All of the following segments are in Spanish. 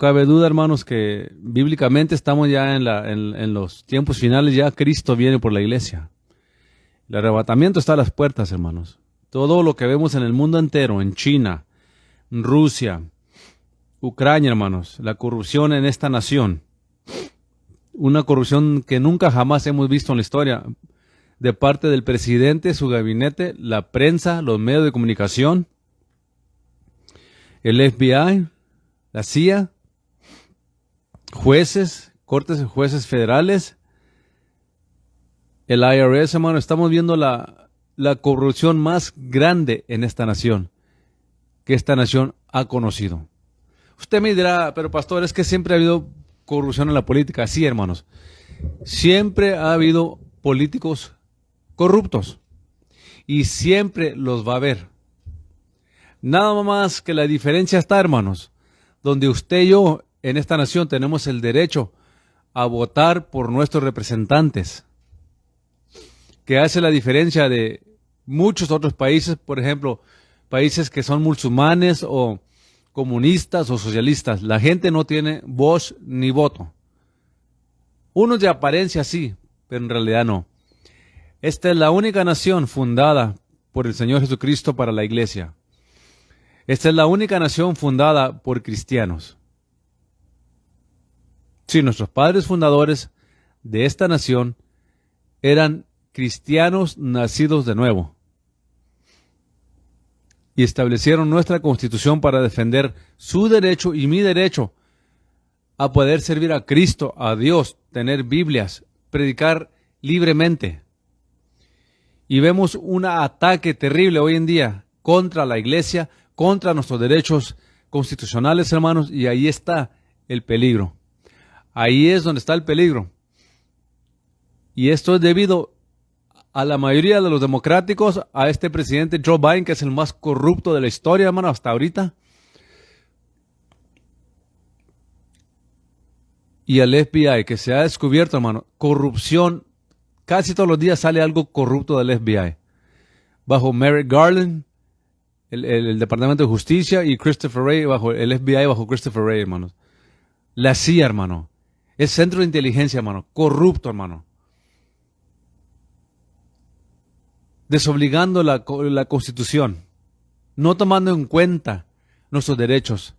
cabe duda, hermanos, que bíblicamente estamos ya en los tiempos finales, ya Cristo viene por la iglesia. El arrebatamiento está a las puertas, hermanos. Todo lo que vemos en el mundo entero, en China, en Rusia, Ucrania, hermanos, la corrupción en esta nación, una corrupción que nunca jamás hemos visto en la historia, de parte del presidente, su gabinete, la prensa, los medios de comunicación, el FBI, la CIA, jueces, cortes de jueces federales, el IRS, hermano. Estamos viendo la corrupción más grande en esta nación, que esta nación ha conocido. Usted me dirá, pero pastor, es que siempre ha habido corrupción en la política. Sí, hermanos, siempre ha habido políticos corruptos y siempre los va a haber. Nada más que la diferencia está, hermanos, donde usted y yo en esta nación tenemos el derecho a votar por nuestros representantes, que hace la diferencia de muchos otros países, por ejemplo, países que son musulmanes o comunistas o socialistas. La gente no tiene voz ni voto. Unos de apariencia sí, pero en realidad no. Esta es la única nación fundada por el Señor Jesucristo para la iglesia. Esta es la única nación fundada por cristianos. Sí, nuestros padres fundadores de esta nación eran cristianos nacidos de nuevo. Y establecieron nuestra constitución para defender su derecho y mi derecho a poder servir a Cristo, a Dios, tener Biblias, predicar libremente. Y vemos un ataque terrible hoy en día contra la iglesia, contra nuestros derechos constitucionales, hermanos, y ahí está el peligro. Ahí es donde está el peligro. Y esto es debido a la mayoría de los democráticos, a este presidente Joe Biden, que es el más corrupto de la historia, hermano, hasta ahorita. Y al FBI, que se ha descubierto, hermano, corrupción. Casi todos los días sale algo corrupto del FBI. Bajo Merrick Garland, el Departamento de Justicia, y Christopher Wray, bajo el FBI, bajo Christopher Wray, hermanos. La CIA, hermano. El Centro de Inteligencia, hermano. Corrupto, hermano. Desobligando la Constitución. No tomando en cuenta nuestros derechos.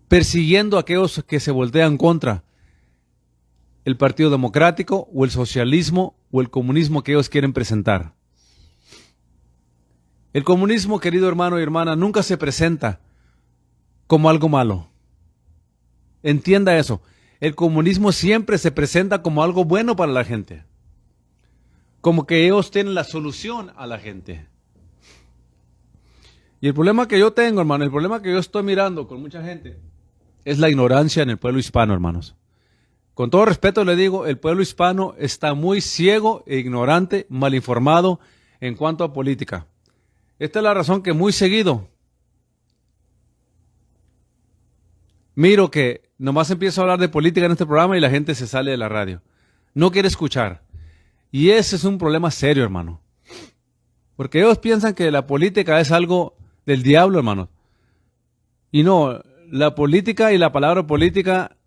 Persiguiendo a aquellos que se voltean contra el Partido Democrático o el socialismo o el comunismo que ellos quieren presentar. El comunismo, querido hermano y hermana, nunca se presenta como algo malo. Entienda eso. El comunismo siempre se presenta como algo bueno para la gente. Como que ellos tienen la solución a la gente. Y el problema que yo tengo, hermano, el problema que yo estoy mirando con mucha gente, es la ignorancia en el pueblo hispano, hermanos. Con todo respeto le digo, el pueblo hispano está muy ciego e ignorante, mal informado en cuanto a política. Esta es la razón que muy seguido miro que nomás empiezo a hablar de política en este programa y la gente se sale de la radio. No quiere escuchar. Y ese es un problema serio, hermano. Porque ellos piensan que la política es algo del diablo, hermano. Y no, la política y la palabra política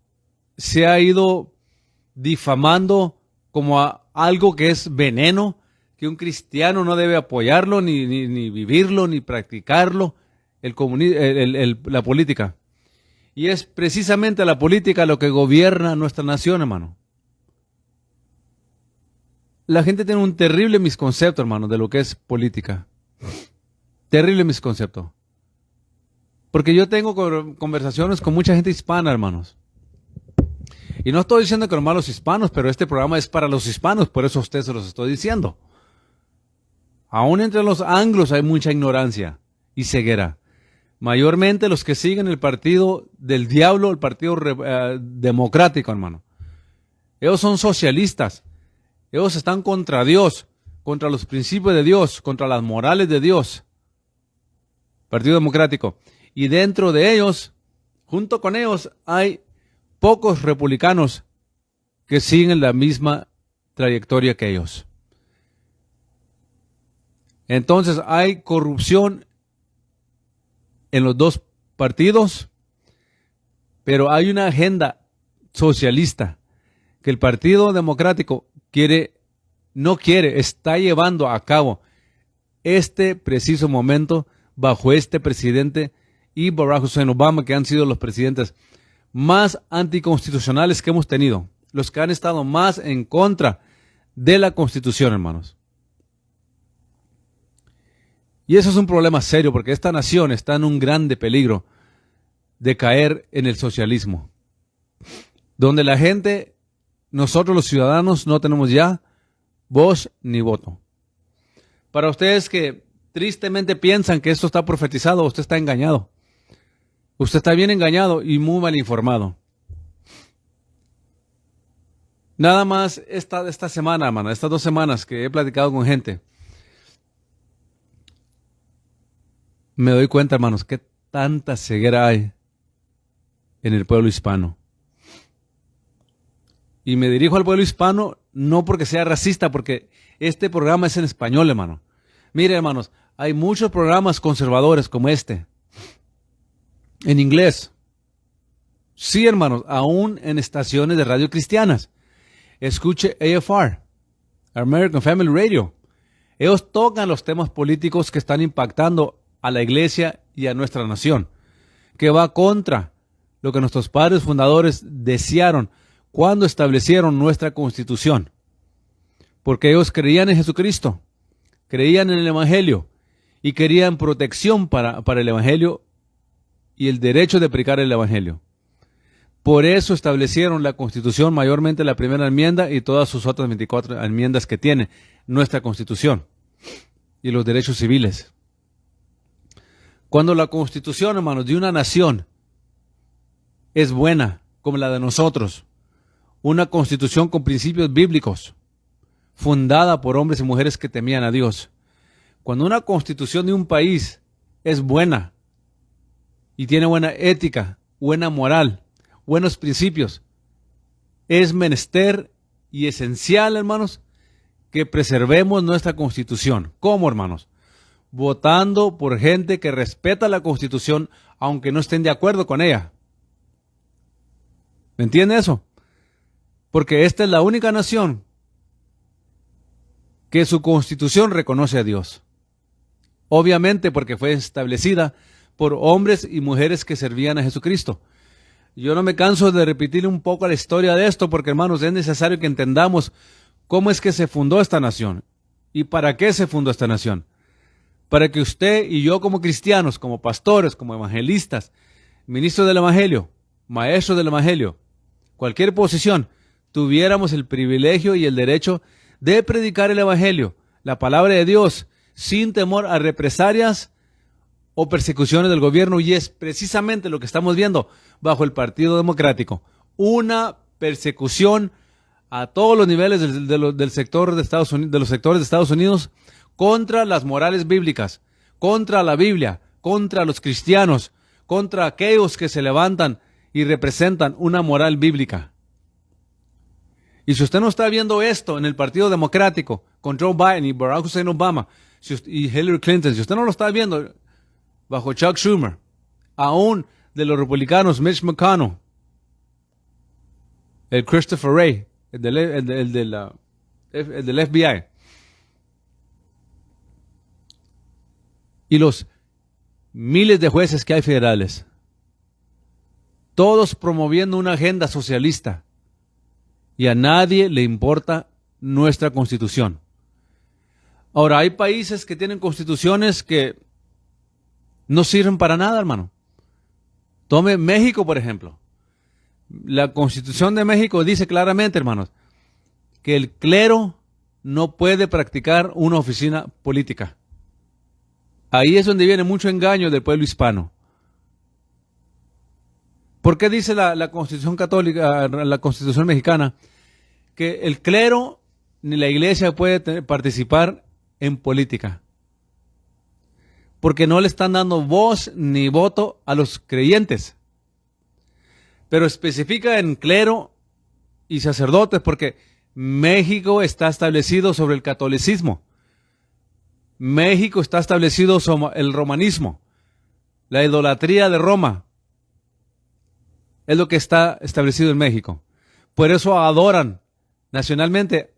se ha ido difamando como algo que es veneno, que un cristiano no debe apoyarlo, ni vivirlo, ni practicarlo, la política. Y es precisamente la política lo que gobierna nuestra nación, hermano. La gente tiene un terrible misconcepto, hermano, de lo que es política. Terrible misconcepto. Porque yo tengo conversaciones con mucha gente hispana, hermanos. Y no estoy diciendo que los malos hispanos, pero este programa es para los hispanos, por eso a ustedes se los estoy diciendo. Aún entre los anglos hay mucha ignorancia y ceguera. Mayormente los que siguen el partido del diablo, el partido democrático, hermano. Ellos son socialistas. Ellos están contra Dios, contra los principios de Dios, contra las morales de Dios. Partido Democrático. Y dentro de ellos, junto con ellos, hay pocos republicanos que siguen la misma trayectoria que ellos. Entonces hay corrupción en los dos partidos, Pero hay una agenda socialista que el Partido Democrático está llevando a cabo este preciso momento bajo este presidente y Barack Hussein Obama, que han sido los presidentes más anticonstitucionales que hemos tenido, los que han estado más en contra de la Constitución, hermanos. Y eso es un problema serio, porque esta nación está en un grande peligro de caer en el socialismo, donde la gente, nosotros los ciudadanos, no tenemos ya voz ni voto. Para ustedes que tristemente piensan que esto está profetizado, usted está engañado. Usted está bien engañado y muy mal informado. Nada más esta semana, hermano, estas 2 semanas que he platicado con gente, me doy cuenta, hermanos, que tanta ceguera hay en el pueblo hispano. Y me dirijo al pueblo hispano no porque sea racista, porque este programa es en español, hermano. Mire, hermanos, hay muchos programas conservadores como este, en inglés. Sí, hermanos, aún en estaciones de radio cristianas. Escuche AFR, American Family Radio. Ellos tocan los temas políticos que están impactando a la iglesia y a nuestra nación, que va contra lo que nuestros padres fundadores desearon cuando establecieron nuestra Constitución. Porque ellos creían en Jesucristo, creían en el Evangelio y querían protección para el Evangelio y el derecho de predicar el Evangelio. Por eso establecieron la Constitución, mayormente la primera enmienda y todas sus otras 24 enmiendas que tiene nuestra Constitución y los derechos civiles. Cuando la Constitución, hermanos, de una nación es buena, como la de nosotros, una Constitución con principios bíblicos, fundada por hombres y mujeres que temían a Dios. Cuando una Constitución de un país es buena y tiene buena ética, buena moral, buenos principios, es menester y esencial, hermanos, que preservemos nuestra Constitución. ¿Cómo, hermanos? Votando por gente que respeta la Constitución, aunque no estén de acuerdo con ella. ¿Me entiende eso? Porque esta es la única nación que su Constitución reconoce a Dios. Obviamente porque fue establecida por hombres y mujeres que servían a Jesucristo. Yo no me canso de repetir un poco la historia de esto porque, hermanos, es necesario que entendamos cómo es que se fundó esta nación y para qué se fundó esta nación. Para que usted y yo como cristianos, como pastores, como evangelistas, ministros del Evangelio, maestros del Evangelio, cualquier posición, tuviéramos el privilegio y el derecho de predicar el Evangelio, la palabra de Dios, sin temor a represalias o persecuciones del gobierno, y es precisamente lo que estamos viendo bajo el Partido Democrático. Una persecución a todos los niveles del sector de Estados Unidos, de los sectores de Estados Unidos, contra las morales bíblicas, contra la Biblia, contra los cristianos, contra aquellos que se levantan y representan una moral bíblica. Y si usted no está viendo esto en el Partido Democrático, con Joe Biden y Barack Hussein Obama y Hillary Clinton, si usted no lo está viendo bajo Chuck Schumer, aún de los republicanos Mitch McConnell, el Christopher Wray, el del FBI, y los miles de jueces que hay federales, todos promoviendo una agenda socialista, y a nadie le importa nuestra Constitución. Ahora, hay países que tienen constituciones que no sirven para nada, hermano. Tome México, por ejemplo. La Constitución de México dice claramente, hermanos, que el clero no puede practicar una oficina política. Ahí es donde viene mucho engaño del pueblo hispano. ¿Por qué dice la Constitución católica, la Constitución mexicana, que el clero ni la iglesia puede participar en política? Porque no le están dando voz ni voto a los creyentes. Pero especifica en clero y sacerdotes porque México está establecido sobre el catolicismo. México está establecido sobre el romanismo, la idolatría de Roma. Es lo que está establecido en México. Por eso adoran nacionalmente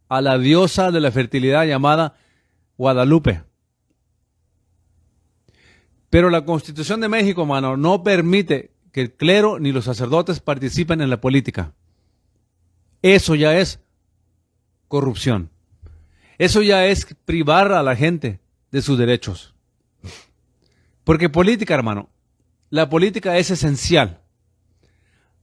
a la diosa de la fertilidad llamada Guadalupe. Pero la Constitución de México, hermano, no permite que el clero ni los sacerdotes participen en la política. Eso ya es corrupción. Eso ya es privar a la gente de sus derechos. Porque política, hermano, la política es esencial.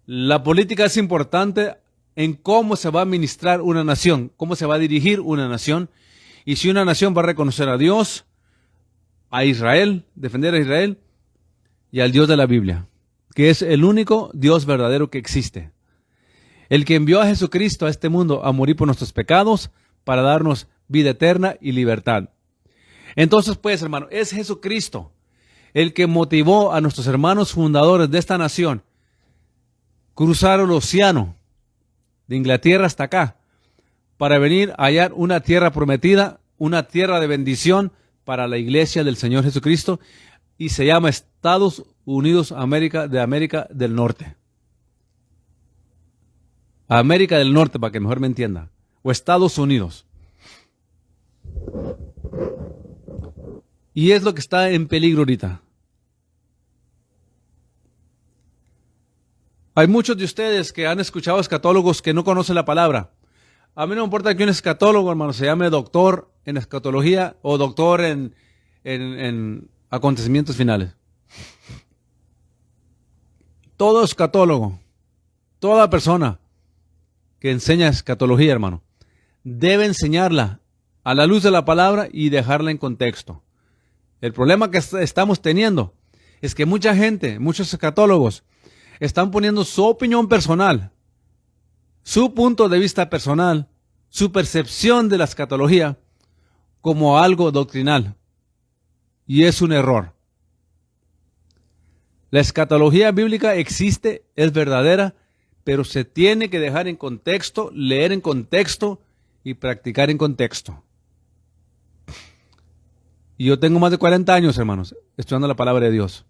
La política es importante en cómo se va a administrar una nación, cómo se va a dirigir una nación, y si una nación va a reconocer a Dios, a Israel, defender a Israel, y al Dios de la Biblia, que es el único Dios verdadero que existe. El que envió a Jesucristo a este mundo a morir por nuestros pecados, para darnos vida eterna y libertad. Entonces, pues, hermano, es Jesucristo el que motivó a nuestros hermanos fundadores de esta nación cruzar el océano de Inglaterra hasta acá para venir a hallar una tierra prometida, una tierra de bendición para la iglesia del Señor Jesucristo, y se llama Estados Unidos de América del Norte. América del Norte, para que mejor me entienda, o Estados Unidos. Y es lo que está en peligro ahorita. Hay muchos de ustedes que han escuchado escatólogos que no conocen la palabra. A mí no me importa que un escatólogo, hermano, se llame doctor en escatología o doctor en acontecimientos finales. Todo escatólogo, toda persona que enseña escatología, hermano, debe enseñarla a la luz de la palabra y dejarla en contexto. El problema que estamos teniendo es que mucha gente, muchos escatólogos, están poniendo su opinión personal, su punto de vista personal, su percepción de la escatología como algo doctrinal. Y es un error. La escatología bíblica existe, es verdadera, pero se tiene que dejar en contexto, leer en contexto y practicar en contexto. Y yo tengo más de 40 años, hermanos, estudiando la palabra de Dios.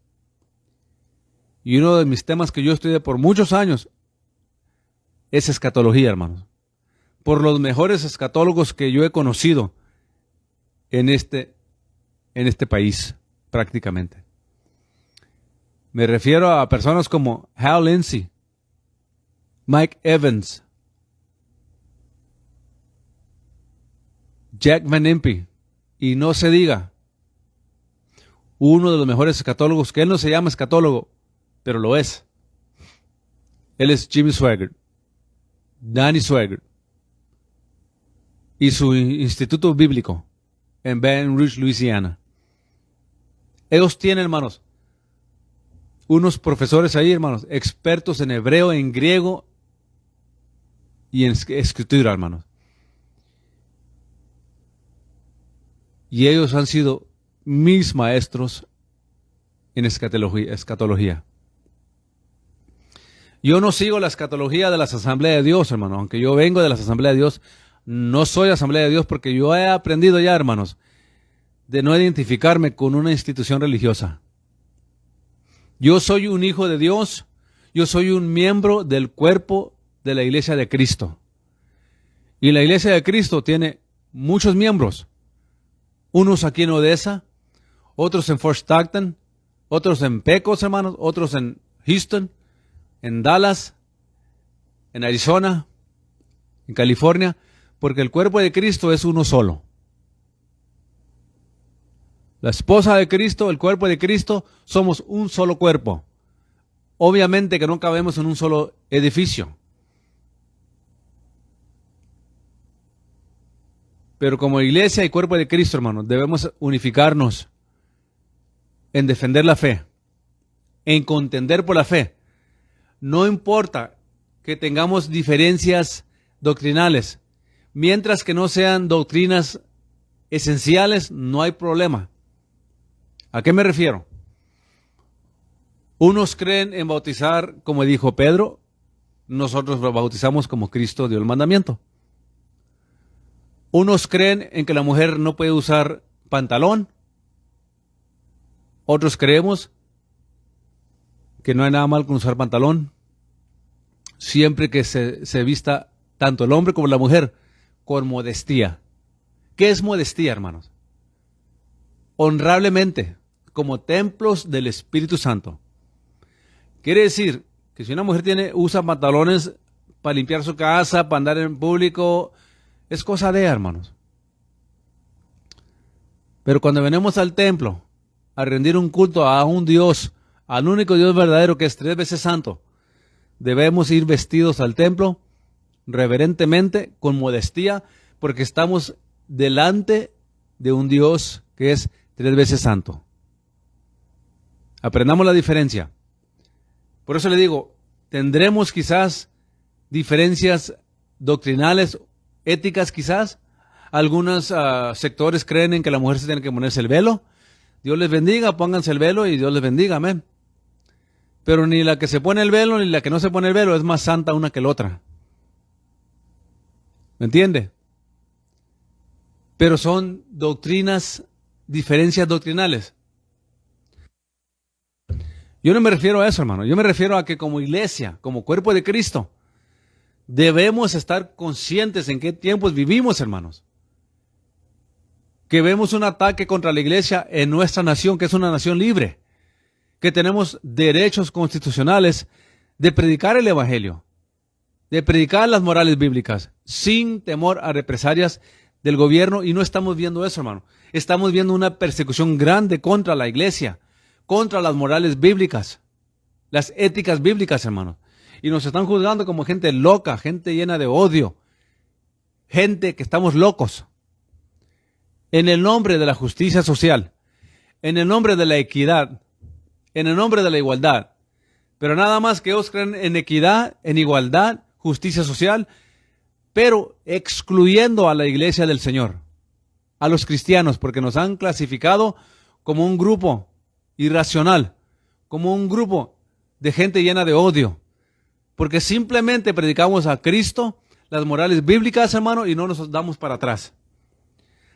Y uno de mis temas que yo estudié por muchos años es escatología, hermanos. Por los mejores escatólogos que yo he conocido en este país, prácticamente. Me refiero a personas como Hal Lindsey, Mike Evans, Jack Van Impe, y no se diga, uno de los mejores escatólogos, que él no se llama escatólogo, pero lo es. Él es Jimmy Swaggart, Danny Swaggart, y su instituto bíblico en Baton Rouge, Luisiana. Ellos tienen, hermanos, unos profesores ahí, hermanos, expertos en hebreo, en griego y en escritura, hermanos. Y ellos han sido mis maestros en escatología. Yo no sigo la escatología de las Asambleas de Dios, hermano. Aunque yo vengo de las Asambleas de Dios, no soy Asamblea de Dios, porque yo he aprendido ya, hermanos, de no identificarme con una institución religiosa. Yo soy un hijo de Dios, yo soy un miembro del cuerpo de la Iglesia de Cristo. Y la Iglesia de Cristo tiene muchos miembros. Unos aquí en Odessa, otros en Fort Stockton, otros en Pecos, hermanos, otros en Houston, en Dallas, en Arizona, en California, porque el cuerpo de Cristo es uno solo. La esposa de Cristo, el cuerpo de Cristo, somos un solo cuerpo. Obviamente que no cabemos en un solo edificio. Pero como iglesia y cuerpo de Cristo, hermanos, debemos unificarnos en defender la fe, en contender por la fe. No importa que tengamos diferencias doctrinales, mientras que no sean doctrinas esenciales, no hay problema. ¿A qué me refiero? Unos creen en bautizar, como dijo Pedro, nosotros lo bautizamos como Cristo dio el mandamiento. Unos creen en que la mujer no puede usar pantalón. Otros creemos que no hay nada mal con usar pantalón, siempre que se vista tanto el hombre como la mujer con modestia. ¿Qué es modestia, hermanos? Honrablemente, como templos del Espíritu Santo. Quiere decir que si una mujer usa pantalones para limpiar su casa, para andar en público, es cosa de ella, hermanos. Pero cuando venimos al templo a rendir un culto a un Dios, al único Dios verdadero que es 3 veces santo, debemos ir vestidos al templo reverentemente, con modestia, porque estamos delante de un Dios que es 3 veces santo. Aprendamos la diferencia. Por eso le digo, tendremos quizás diferencias doctrinales, éticas quizás. Algunos sectores creen en que la mujer se tiene que ponerse el velo. Dios les bendiga, pónganse el velo y Dios les bendiga, amén. Pero ni la que se pone el velo ni la que no se pone el velo es más santa una que la otra. ¿Me entiende? Pero son doctrinas, diferencias doctrinales. Yo no me refiero a eso, hermano. Yo me refiero a que como iglesia, como cuerpo de Cristo, debemos estar conscientes en qué tiempos vivimos, hermanos. Que vemos un ataque contra la iglesia en nuestra nación, que es una nación libre. Que tenemos derechos constitucionales de predicar el evangelio, de predicar las morales bíblicas, sin temor a represalias del gobierno, y no estamos viendo eso, hermano. Estamos viendo una persecución grande contra la iglesia, contra las morales bíblicas, las éticas bíblicas, hermano. Y nos están juzgando como gente loca, gente llena de odio, gente que estamos locos. En el nombre de la justicia social, en el nombre de la equidad, en el nombre de la igualdad. Pero nada más que ellos creen en equidad, en igualdad, justicia social, pero excluyendo a la iglesia del Señor, a los cristianos, porque nos han clasificado como un grupo irracional, como un grupo de gente llena de odio, porque simplemente predicamos a Cristo, las morales bíblicas, hermano, y no nos damos para atrás.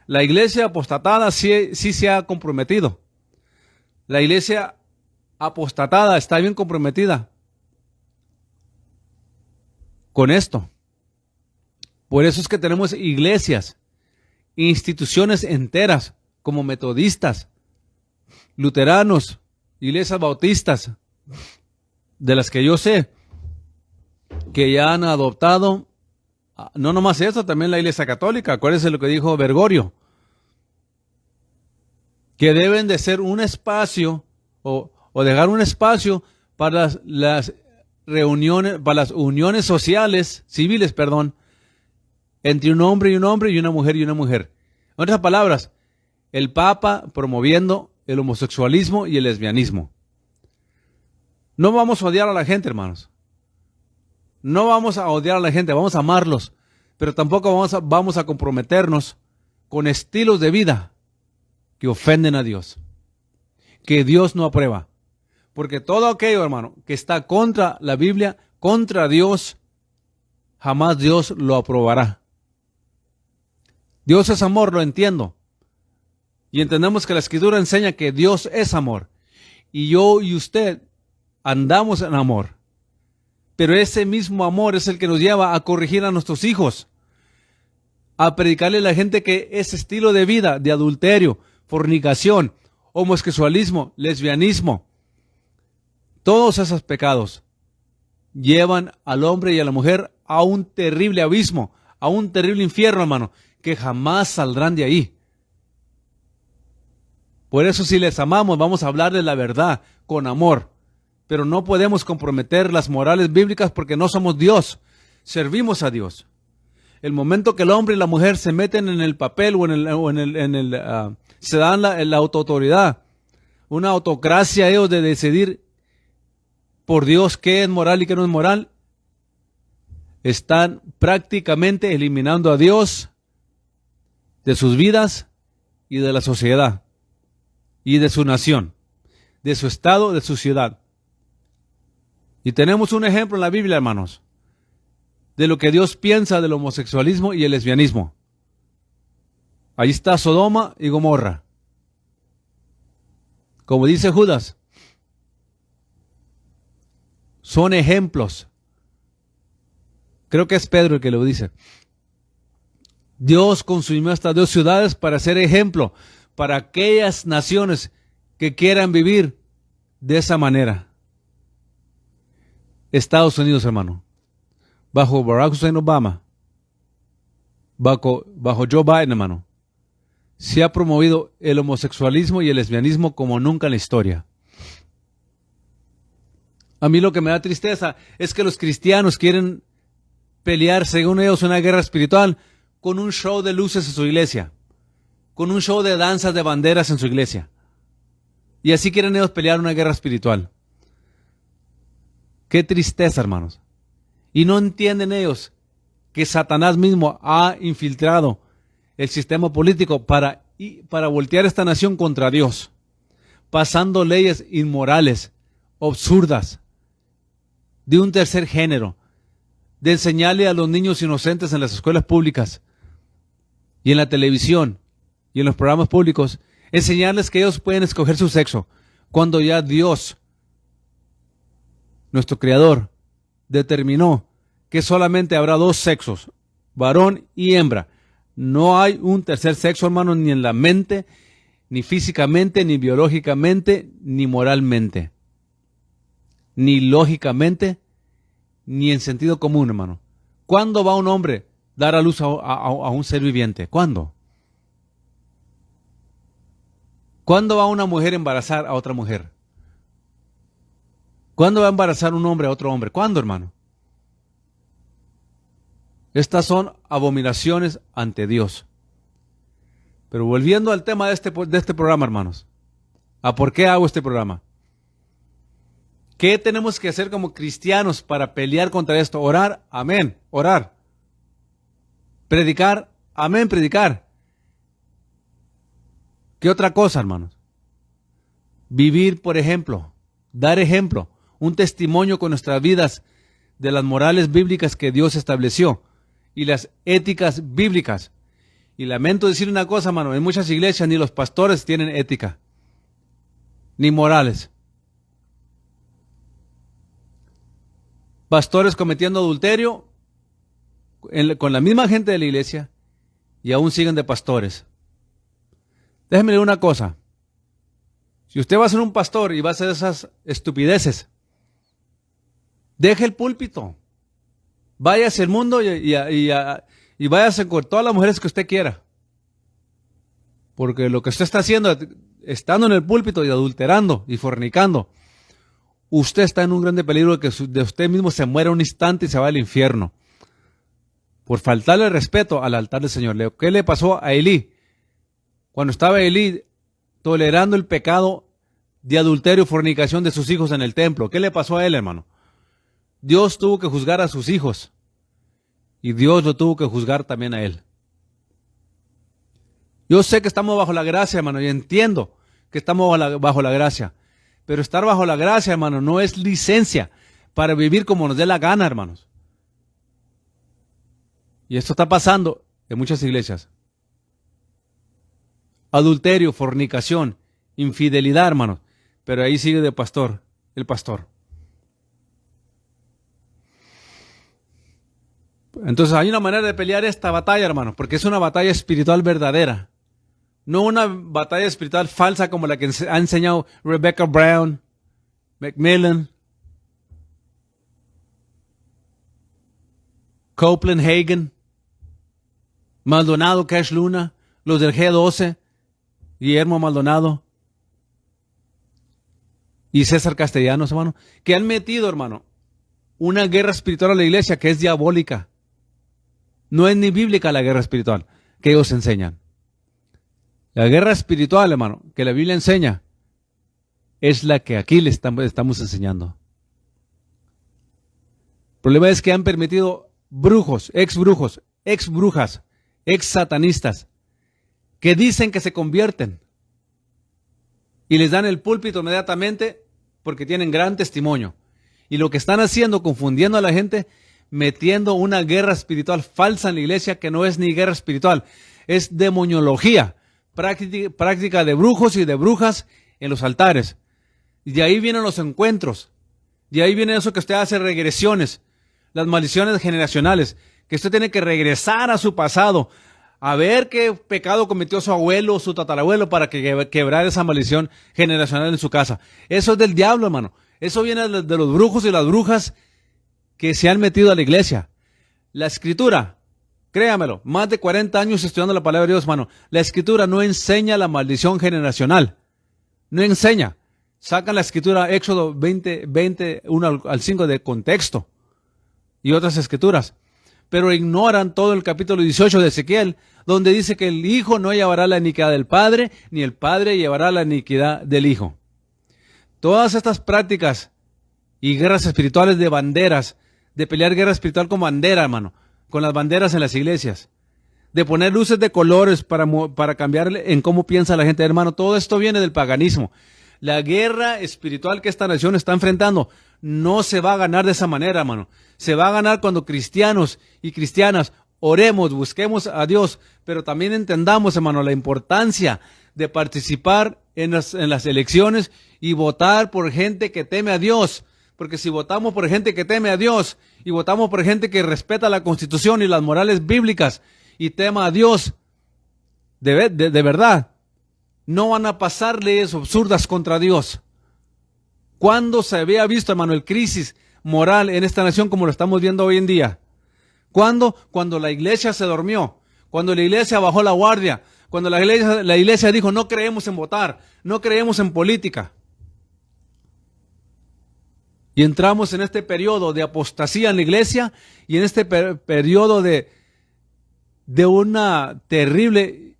La iglesia apostatada sí se ha comprometido. La iglesia apostatada está bien comprometida con esto. Por eso es que tenemos iglesias, instituciones enteras, como metodistas, luteranos, iglesias bautistas, de las que yo sé, que ya han adoptado, no nomás eso, también la iglesia católica. Acuérdense lo que dijo Bergoglio, que deben de ser un espacio, o dejar un espacio para las reuniones, para las uniones sociales, civiles, perdón, entre un hombre y una mujer y una mujer. En otras palabras, el Papa promoviendo el homosexualismo y el lesbianismo. No vamos a odiar a la gente, hermanos. No vamos a odiar a la gente, vamos a amarlos, pero tampoco vamos a comprometernos con estilos de vida que ofenden a Dios, que Dios no aprueba. Porque todo aquello, hermano, que está contra la Biblia, contra Dios, jamás Dios lo aprobará. Dios es amor, lo entiendo. Y entendemos que la Escritura enseña que Dios es amor. Y yo y usted andamos en amor. Pero ese mismo amor es el que nos lleva a corregir a nuestros hijos, a predicarle a la gente que ese estilo de vida, de adulterio, fornicación, homosexualismo, lesbianismo, todos esos pecados llevan al hombre y a la mujer a un terrible abismo, a un terrible infierno, hermano, que jamás saldrán de ahí. Por eso, si les amamos, vamos a hablar de la verdad con amor. Pero no podemos comprometer las morales bíblicas porque no somos Dios. Servimos a Dios. El momento que el hombre y la mujer se meten en el papel se dan la autoautoridad, una autocracia ellos de decidir por Dios qué es moral y qué no es moral, están prácticamente eliminando a Dios de sus vidas y de la sociedad y de su nación, de su estado, de su ciudad. Y tenemos un ejemplo en la Biblia, hermanos, de lo que Dios piensa del homosexualismo y el lesbianismo. Ahí está Sodoma y Gomorra. Como dice Judas, son ejemplos Creo que es Pedro el que lo dice. Dios consumió estas 2 ciudades para ser ejemplo para aquellas naciones que quieran vivir de esa manera. Estados Unidos, hermano, bajo Barack Hussein Obama, bajo Joe Biden, hermano, se ha promovido el homosexualismo y el lesbianismo como nunca en la historia. A mí lo que me da tristeza es que los cristianos quieren pelear, según ellos, una guerra espiritual con un show de luces en su iglesia, con un show de danzas de banderas en su iglesia. Y así quieren ellos pelear una guerra espiritual. Qué tristeza, hermanos. Y no entienden ellos que Satanás mismo ha infiltrado el sistema político para voltear esta nación contra Dios, pasando leyes inmorales, absurdas, de un tercer género, de enseñarle a los niños inocentes en las escuelas públicas y en la televisión y en los programas públicos, enseñarles que ellos pueden escoger su sexo, cuando ya Dios, nuestro Creador, determinó que solamente habrá 2 sexos, varón y hembra. No hay un tercer sexo, hermano, ni en la mente, ni físicamente, ni biológicamente, ni moralmente, ni lógicamente, ni en sentido común, hermano. ¿Cuándo va un hombre a dar a luz a un ser viviente? ¿Cuándo? ¿Cuándo va una mujer a embarazar a otra mujer? ¿Cuándo va a embarazar un hombre a otro hombre? ¿Cuándo, hermano? Estas son abominaciones ante Dios. Pero volviendo al tema de este programa, hermanos. ¿A por qué hago este programa? ¿Qué tenemos que hacer como cristianos para pelear contra esto? Orar, amén, orar. Predicar, amén, predicar. ¿Qué otra cosa, hermanos? Vivir, por ejemplo, dar ejemplo, un testimonio con nuestras vidas de las morales bíblicas que Dios estableció y las éticas bíblicas. Y lamento decir una cosa, hermano, en muchas iglesias ni los pastores tienen ética, ni morales. Pastores cometiendo adulterio con la misma gente de la iglesia y aún siguen de pastores. Déjeme decir una cosa. Si usted va a ser un pastor y va a hacer esas estupideces, deje el púlpito. Váyase al mundo y váyase con todas las mujeres que usted quiera. Porque lo que usted está haciendo, estando en el púlpito y adulterando y fornicando, usted está en un grande peligro de que de usted mismo se muera un instante y se va al infierno. Por faltarle respeto al altar del Señor. ¿Qué le pasó a Elí? Cuando estaba Elí tolerando el pecado de adulterio y fornicación de sus hijos en el templo. ¿Qué le pasó a él, hermano? Dios tuvo que juzgar a sus hijos. Y Dios lo tuvo que juzgar también a él. Yo sé que estamos bajo la gracia, hermano, y entiendo que estamos bajo la gracia. Pero estar bajo la gracia, hermano, no es licencia para vivir como nos dé la gana, hermanos. Y esto está pasando en muchas iglesias. Adulterio, fornicación, infidelidad, hermanos. Pero ahí sigue de pastor, el pastor. Entonces hay una manera de pelear esta batalla, hermanos, porque es una batalla espiritual verdadera. No una batalla espiritual falsa como la que ha enseñado Rebecca Brown, Macmillan, Copeland Hagen, Maldonado, Cash Luna, los del G12, Guillermo Maldonado y César Castellanos, hermano, que han metido, hermano, una guerra espiritual a la iglesia que es diabólica. No es ni bíblica la guerra espiritual que ellos enseñan. La guerra espiritual, hermano, que la Biblia enseña, es la que aquí le estamos enseñando. El problema es que han permitido brujos, ex brujas, ex satanistas, que dicen que se convierten y les dan el púlpito inmediatamente porque tienen gran testimonio. Y lo que están haciendo, confundiendo a la gente, metiendo una guerra espiritual falsa en la iglesia que no es ni guerra espiritual, es demoniología, práctica de brujos y de brujas en los altares. Y de ahí vienen los encuentros, de ahí viene eso que usted hace regresiones. las maldiciones generacionales, que usted tiene que regresar a su pasado, a ver qué pecado cometió su abuelo o su tatarabuelo para que quebrar esa maldición generacional en su casa. Eso es del diablo, hermano. Eso viene de los brujos y las brujas que se han metido a la iglesia. La escritura, créamelo, más de 40 años estudiando la palabra de Dios, hermano. La escritura no enseña la maldición generacional. No enseña. Sacan la escritura Éxodo 20, 1 al 5 de contexto y otras escrituras. Pero ignoran todo el capítulo 18 de Ezequiel, donde dice que el hijo no llevará la iniquidad del padre, ni el padre llevará la iniquidad del hijo. Todas estas prácticas y guerras espirituales de banderas, de pelear guerra espiritual con bandera, hermano, con las banderas en las iglesias, de poner luces de colores para cambiar en cómo piensa la gente, hermano, todo esto viene del paganismo. La guerra espiritual que esta nación está enfrentando no se va a ganar de esa manera, hermano. Se va a ganar cuando cristianos y cristianas oremos, busquemos a Dios, pero también entendamos, hermano, la importancia de participar en las elecciones y votar por gente que teme a Dios. Porque si votamos por gente que teme a Dios y votamos por gente que respeta la Constitución y las morales bíblicas y tema a Dios, de verdad, no van a pasar leyes absurdas contra Dios. ¿Cuándo se había visto, hermano, el crisis moral en esta nación como lo estamos viendo hoy en día? ¿Cuándo? Cuando la iglesia se durmió, cuando la iglesia bajó la guardia, cuando la iglesia dijo no creemos en votar, no creemos en política. Y entramos en este periodo de apostasía en la iglesia y en este periodo de una terrible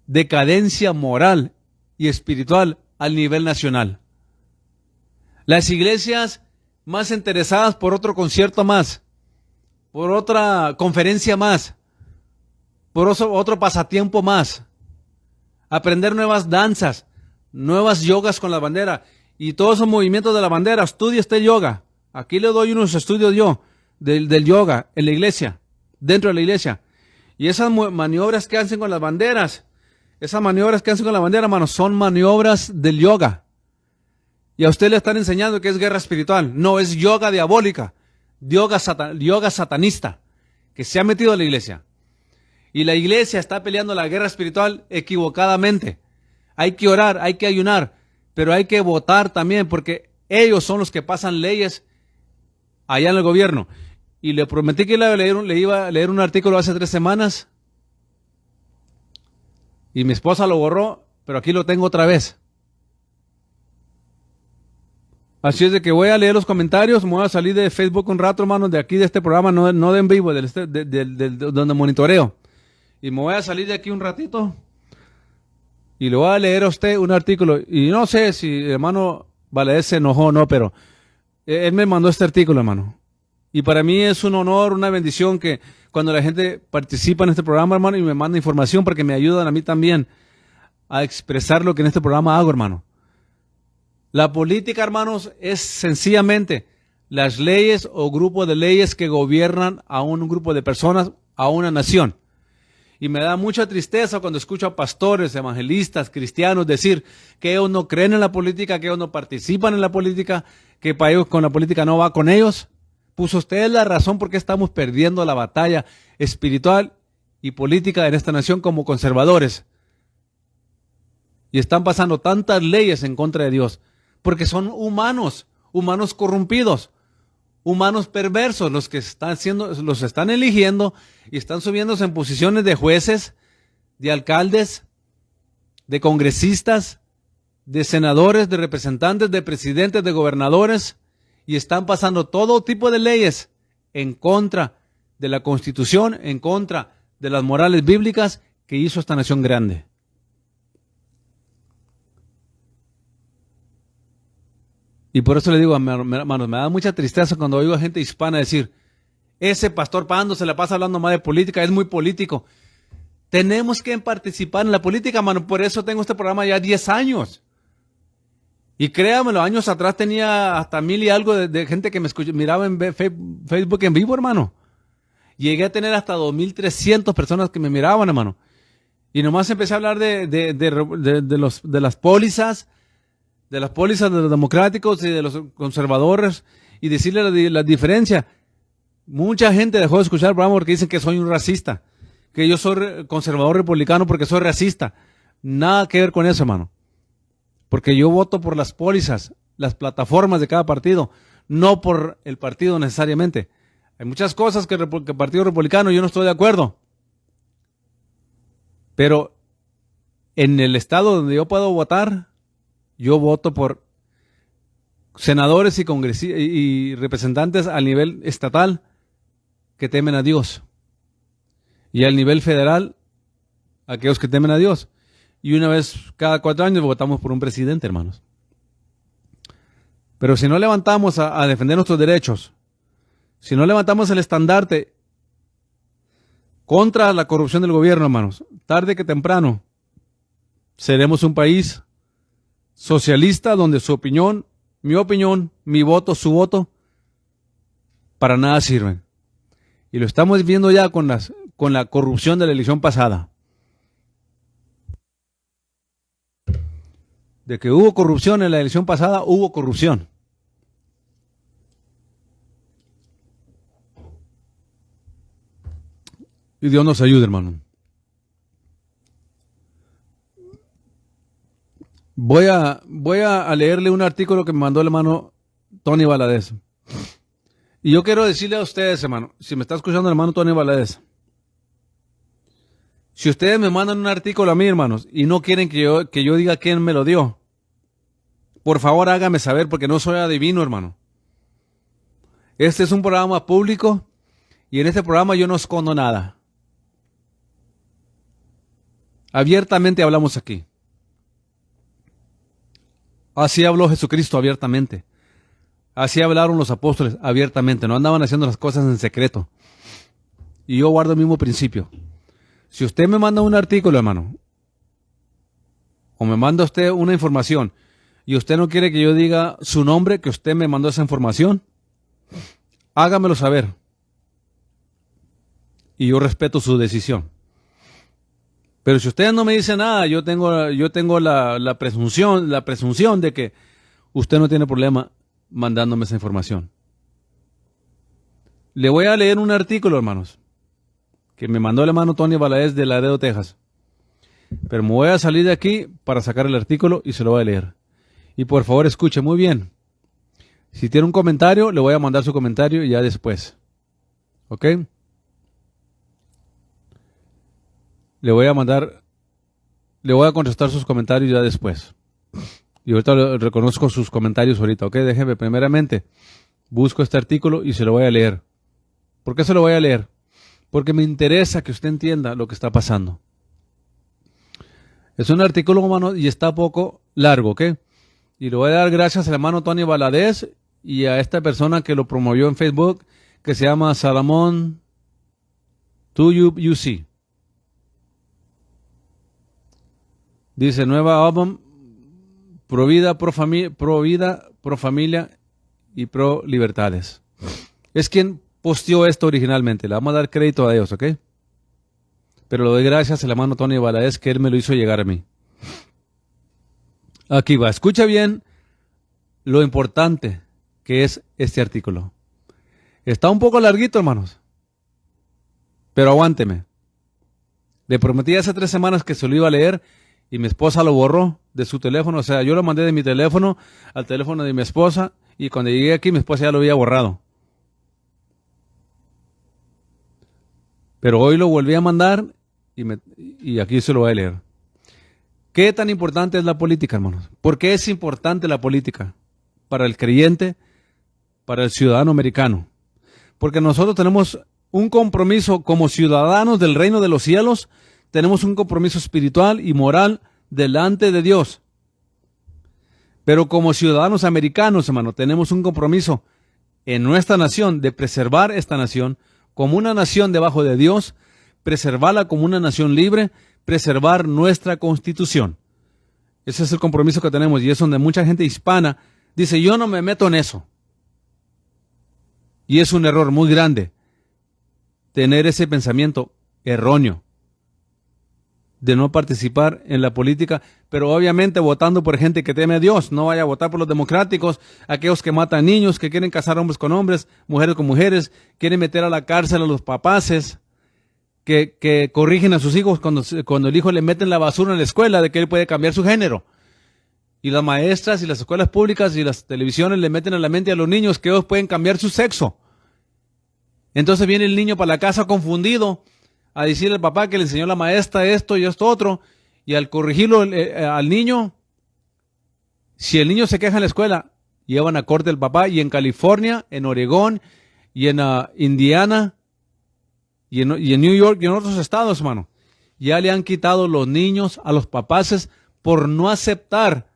decadencia moral y espiritual al nivel nacional. Las iglesias más interesadas por otro concierto más, por otra conferencia más, por otro pasatiempo más, aprender nuevas danzas, nuevas yogas con la bandera y todos esos movimientos de la bandera. Estudie este yoga. Aquí le doy unos estudios yo del yoga en la iglesia, dentro de la iglesia. Y esas maniobras que hacen con las banderas, hermano, son maniobras del yoga. Y a usted le están enseñando que es guerra espiritual. No, es yoga diabólica, yoga satanista, que se ha metido a la iglesia. Y la iglesia está peleando la guerra espiritual equivocadamente. Hay que orar, hay que ayunar, pero hay que votar también, porque ellos son los que pasan leyes allá en el gobierno. Y le prometí que le iba a leer un artículo hace 3 semanas. Y mi esposa lo borró, pero aquí lo tengo otra vez. Así es de que voy a leer los comentarios, me voy a salir de Facebook un rato, hermano, de aquí de este programa, no de en vivo, donde monitoreo. Y me voy a salir de aquí un ratito y le voy a leer a usted un artículo. Y no sé si el hermano Valadez se enojó o no, pero él me mandó este artículo, hermano. Y para mí es un honor, una bendición que cuando la gente participa en este programa, hermano, y me manda información porque me ayudan a mí también a expresar lo que en este programa hago, hermano. La política, hermanos, es sencillamente las leyes o grupo de leyes que gobiernan a un grupo de personas, a una nación. Y me da mucha tristeza cuando escucho a pastores, evangelistas, cristianos decir que ellos no creen en la política, que ellos no participan en la política, que para ellos con la política no va con ellos. Puso usted la razón por qué estamos perdiendo la batalla espiritual y política en esta nación como conservadores. Y están pasando tantas leyes en contra de Dios. Porque son humanos corrompidos, humanos perversos, los que los están eligiendo y están subiéndose en posiciones de jueces, de alcaldes, de congresistas, de senadores, de representantes, de presidentes, de gobernadores, y están pasando todo tipo de leyes en contra de la Constitución, en contra de las morales bíblicas que hizo esta nación grande. Y por eso le digo, hermanos, me da mucha tristeza cuando oigo a gente hispana decir, ese pastor Pando se la pasa hablando más de política, es muy político. Tenemos que participar en la política, hermano, por eso tengo este programa ya 10 años. Y créanmelo, años atrás tenía hasta 1000 y algo de gente que me miraba en Facebook en vivo, hermano. Llegué a tener hasta 2300 personas que me miraban, hermano. Y nomás empecé a hablar de las pólizas, de los democráticos y de los conservadores, y decirle la diferencia. Mucha gente dejó de escuchar el programa porque dicen que soy un racista, que yo soy conservador republicano porque soy racista. Nada que ver con eso, hermano. Porque yo voto por las pólizas, las plataformas de cada partido, no por el partido necesariamente. Hay muchas cosas que el Partido Republicano yo no estoy de acuerdo. Pero en el estado donde yo puedo votar, yo voto por senadores y representantes a nivel estatal que temen a Dios. Y al nivel federal, aquellos que temen a Dios. Y una vez cada 4 años votamos por un presidente, hermanos. Pero si no levantamos a defender nuestros derechos, si no levantamos el estandarte contra la corrupción del gobierno, hermanos, tarde que temprano, seremos un país socialista donde su opinión, mi voto, su voto, para nada sirven. Y lo estamos viendo ya con la corrupción de la elección pasada. De que hubo corrupción en la elección pasada, hubo corrupción. Y Dios nos ayude, hermano. Voy a leerle un artículo que me mandó el hermano Tony Valadez. Y yo quiero decirle a ustedes, hermano, si me está escuchando el hermano Tony Valadez, si ustedes me mandan un artículo a mí, hermanos, y no quieren que yo diga quién me lo dio, por favor hágame saber, porque no soy adivino, hermano. Este es un programa público y en este programa yo no escondo nada. Abiertamente hablamos aquí. Así habló Jesucristo abiertamente. Así hablaron los apóstoles abiertamente. No andaban haciendo las cosas en secreto. Y yo guardo el mismo principio. Si usted me manda un artículo, hermano, o me manda usted una información, y usted no quiere que yo diga su nombre, que usted me mandó esa información, hágamelo saber. Y yo respeto su decisión. Pero si usted no me dice nada, yo tengo la presunción de que usted no tiene problema mandándome esa información. Le voy a leer un artículo, hermanos, que me mandó el hermano Tony Valadez de Laredo, Texas. Pero me voy a salir de aquí para sacar el artículo y se lo voy a leer. Y por favor escuche muy bien. Si tiene un comentario, le voy a mandar su comentario ya después. ¿Ok? Le voy a contestar sus comentarios ya después. Y ahorita reconozco sus comentarios ahorita, ¿ok? Déjeme primeramente, busco este artículo y se lo voy a leer. ¿Por qué se lo voy a leer? Porque me interesa que usted entienda lo que está pasando. Es un artículo, hermano, y está poco largo, ¿ok? Y le voy a dar gracias al hermano Tony Valadez y a esta persona que lo promovió en Facebook, que se llama Salomón TUYUC. Dice, nueva álbum, pro vida, pro familia y pro libertades. Es quien posteó esto originalmente. Le vamos a dar crédito a ellos, ¿ok? Pero le doy gracias al hermano Tony Valadez que él me lo hizo llegar a mí. Aquí va. Escucha bien lo importante que es este artículo. Está un poco larguito, hermanos. Pero aguánteme. Le prometí hace 3 semanas que se lo iba a leer y mi esposa lo borró de su teléfono. O sea, yo lo mandé de mi teléfono al teléfono de mi esposa y cuando llegué aquí mi esposa ya lo había borrado. Pero hoy lo volví a mandar y aquí se lo voy a leer. ¿Qué tan importante es la política, hermanos? ¿Por qué es importante la política? Para el creyente, para el ciudadano americano. Porque nosotros tenemos un compromiso como ciudadanos del reino de los cielos, tenemos un compromiso espiritual y moral delante de Dios. Pero como ciudadanos americanos, hermano, tenemos un compromiso en nuestra nación de preservar esta nación como una nación debajo de Dios, preservarla como una nación libre, preservar nuestra constitución. Ese es el compromiso que tenemos y es donde mucha gente hispana dice, yo no me meto en eso. Y es un error muy grande tener ese pensamiento erróneo. de no participar en la política, pero obviamente votando por gente que teme a Dios. No vaya a votar por los democráticos, aquellos que matan niños, que quieren casar hombres con hombres, mujeres con mujeres, quieren meter a la cárcel a los papaces, que corrigen a sus hijos cuando el hijo le meten la basura en la escuela de que él puede cambiar su género. Y las maestras y las escuelas públicas y las televisiones le meten a la mente a los niños que ellos pueden cambiar su sexo. Entonces viene el niño para la casa confundido a decirle al papá que le enseñó la maestra esto y esto otro, y al corregirlo al niño, si el niño se queja en la escuela, llevan a corte el papá, y en California, en Oregón, y en Indiana, y en New York, y en otros estados, hermano, ya le han quitado los niños a los papaces por no aceptar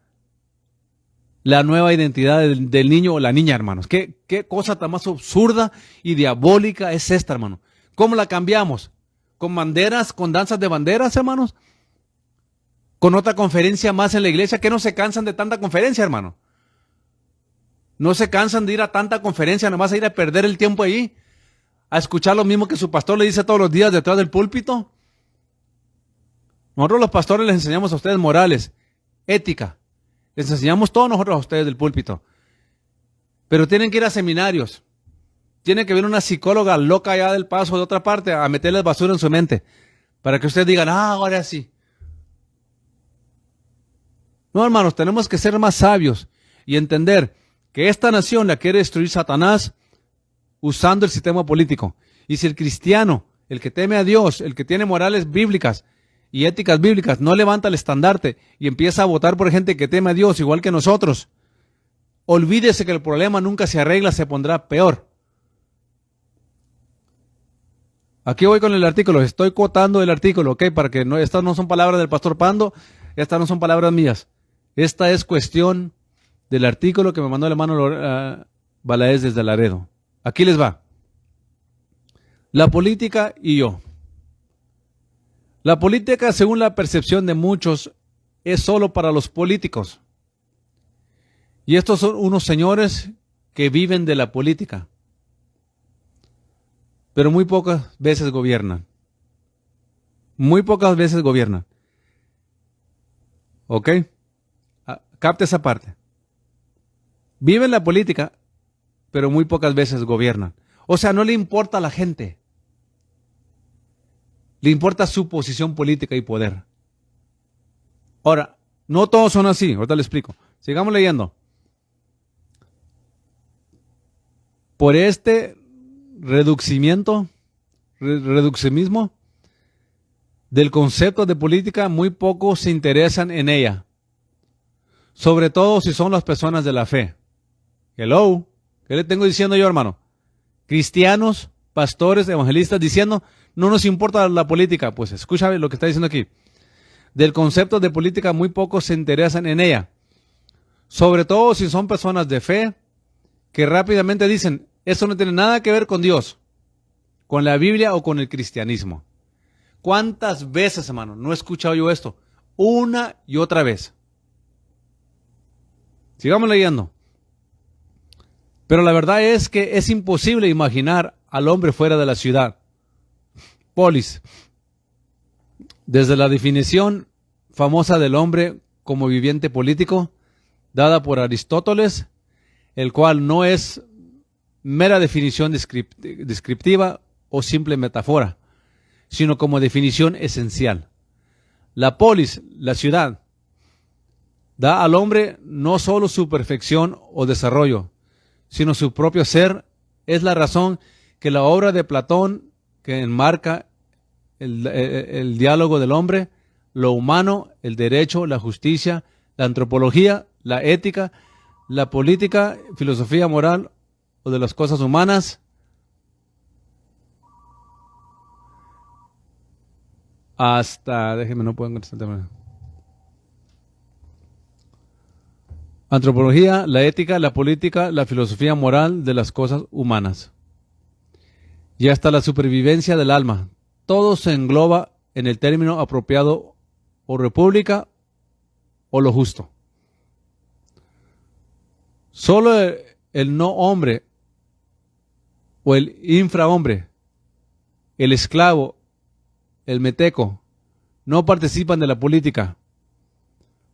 la nueva identidad del niño o la niña, hermanos. ¿Qué cosa tan más absurda y diabólica es esta, hermano? ¿Cómo la cambiamos? ¿Con banderas, con danzas de banderas, hermanos? ¿Con otra conferencia más en la iglesia? ¿Que no se cansan de tanta conferencia, hermano? ¿No se cansan de ir a tanta conferencia, nomás a ir a perder el tiempo ahí? ¿A escuchar lo mismo que su pastor le dice todos los días detrás del púlpito? Nosotros los pastores les enseñamos a ustedes morales, ética. Les enseñamos todos nosotros a ustedes del púlpito. Pero tienen que ir a seminarios. Tiene que venir una psicóloga loca allá del Paso de otra parte a meterles basura en su mente. Para que ustedes digan, ahora sí. No, hermanos, tenemos que ser más sabios y entender que esta nación la quiere destruir Satanás usando el sistema político. Y si el cristiano, el que teme a Dios, el que tiene morales bíblicas y éticas bíblicas, no levanta el estandarte y empieza a votar por gente que teme a Dios igual que nosotros, olvídese que el problema nunca se arregla, se pondrá peor. Aquí voy con el artículo, estoy cotando el artículo, ¿ok? Para que no, estas no son palabras del pastor Pando, estas no son palabras mías. Esta es cuestión del artículo que me mandó el hermano Balaez desde Laredo. Aquí les va. La política y yo. La política, según la percepción de muchos, es solo para los políticos. Y estos son unos señores que viven de la política, pero muy pocas veces gobiernan. Muy pocas veces gobiernan. ¿Ok? Capte esa parte. Viven la política, pero muy pocas veces gobiernan. O sea, no le importa a la gente. Le importa su posición política y poder. Ahora, no todos son así. Ahorita le explico. Sigamos leyendo. Por este reduccionismo del concepto de política, muy pocos se interesan en ella. Sobre todo si son las personas de la fe. Hello. ¿Qué le tengo diciendo yo, hermano? Cristianos, pastores, evangelistas diciendo, no nos importa la política. Pues escúchame lo que está diciendo aquí. Del concepto de política, muy pocos se interesan en ella. Sobre todo si son personas de fe que rápidamente dicen, eso no tiene nada que ver con Dios, con la Biblia o con el cristianismo. ¿Cuántas veces, hermano, no he escuchado yo esto? Una y otra vez. Sigamos leyendo. Pero la verdad es que es imposible imaginar al hombre fuera de la ciudad. Polis. Desde la definición famosa del hombre como viviente político, dada por Aristóteles, el cual no es mera definición descriptiva o simple metáfora, sino como definición esencial. La polis, la ciudad, da al hombre no solo su perfección o desarrollo, sino su propio ser. Es la razón que la obra de Platón, que enmarca el diálogo del hombre, lo humano, el derecho, la justicia, la antropología, la ética, la política, filosofía moral o de las cosas humanas, hasta, déjenme, no puedo contestar. Antropología, la ética, la política, la filosofía moral de las cosas humanas. Y hasta la supervivencia del alma. Todo se engloba en el término apropiado o república o lo justo. Solo el no hombre o el infrahombre, el esclavo, el meteco, no participan de la política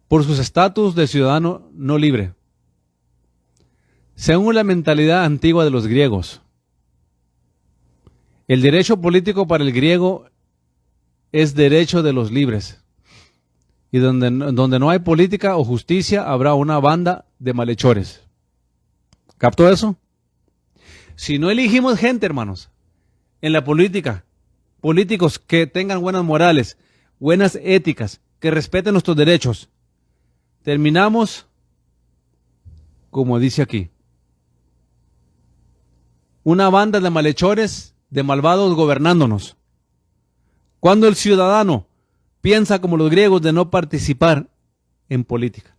por sus estatus de ciudadano no libre. Según la mentalidad antigua de los griegos, el derecho político para el griego es derecho de los libres. Y donde no hay política o justicia, habrá una banda de malhechores. ¿Captó eso? Si no elegimos gente, hermanos, en la política, políticos que tengan buenas morales, buenas éticas, que respeten nuestros derechos, terminamos como dice aquí. Una banda de malhechores, de malvados gobernándonos. Cuando el ciudadano piensa como los griegos de no participar en política.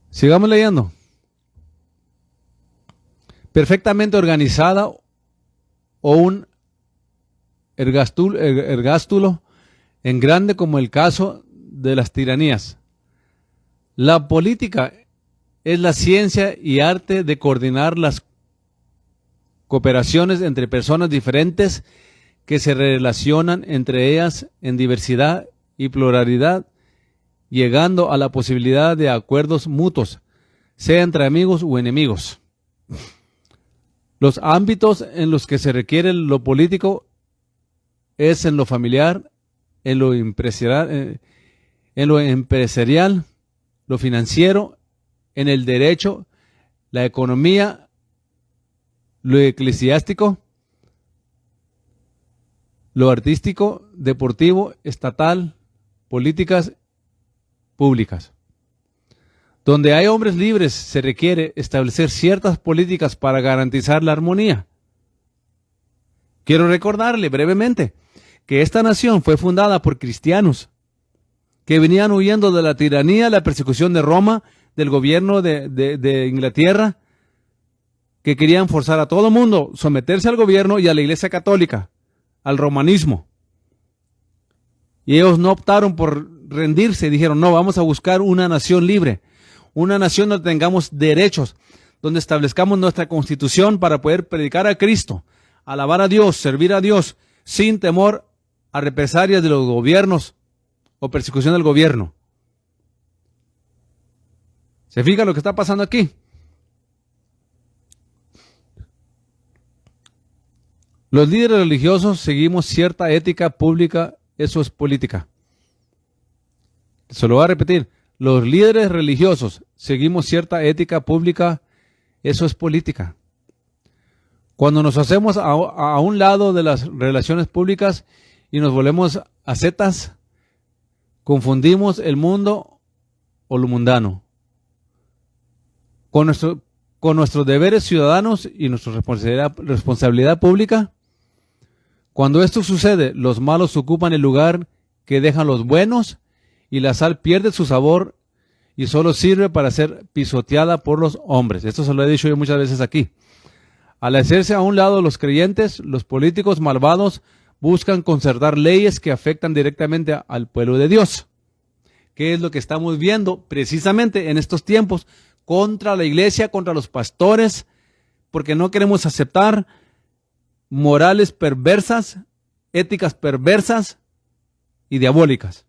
Sigamos leyendo. Perfectamente organizada o un ergástulo en grande como el caso de las tiranías. La política es la ciencia y arte de coordinar las cooperaciones entre personas diferentes que se relacionan entre ellas en diversidad y pluralidad, llegando a la posibilidad de acuerdos mutuos, sea entre amigos o enemigos. Los ámbitos en los que se requiere lo político es en lo familiar, en lo empresarial, lo financiero, en el derecho, la economía, lo eclesiástico, lo artístico, deportivo, estatal, políticas públicas. Donde hay hombres libres se requiere establecer ciertas políticas para garantizar la armonía. Quiero recordarle brevemente que esta nación fue fundada por cristianos que venían huyendo de la tiranía, la persecución de Roma, del gobierno de Inglaterra, que querían forzar a todo el mundo someterse al gobierno y a la Iglesia Católica, al romanismo. Y ellos no optaron por rendirse, dijeron, no, vamos a buscar una nación libre, una nación donde tengamos derechos, donde establezcamos nuestra constitución para poder predicar a Cristo, alabar a Dios, servir a Dios, sin temor a represalias de los gobiernos o persecución del gobierno. ¿Se fija lo que está pasando aquí? Los líderes religiosos seguimos cierta ética pública, eso es política. Se lo voy a repetir. Los líderes religiosos seguimos cierta ética pública, eso es política. Cuando nos hacemos a un lado de las relaciones públicas y nos volvemos ascetas, confundimos el mundo o lo mundano. Con nuestros deberes ciudadanos y nuestra responsabilidad pública, cuando esto sucede, los malos ocupan el lugar que dejan los buenos y la sal pierde su sabor y solo sirve para ser pisoteada por los hombres. Esto se lo he dicho yo muchas veces aquí. Al hacerse a un lado los creyentes, los políticos malvados buscan concertar leyes que afectan directamente al pueblo de Dios. ¿Qué es lo que estamos viendo precisamente en estos tiempos? Contra la iglesia, contra los pastores, porque no queremos aceptar morales perversas, éticas perversas y diabólicas.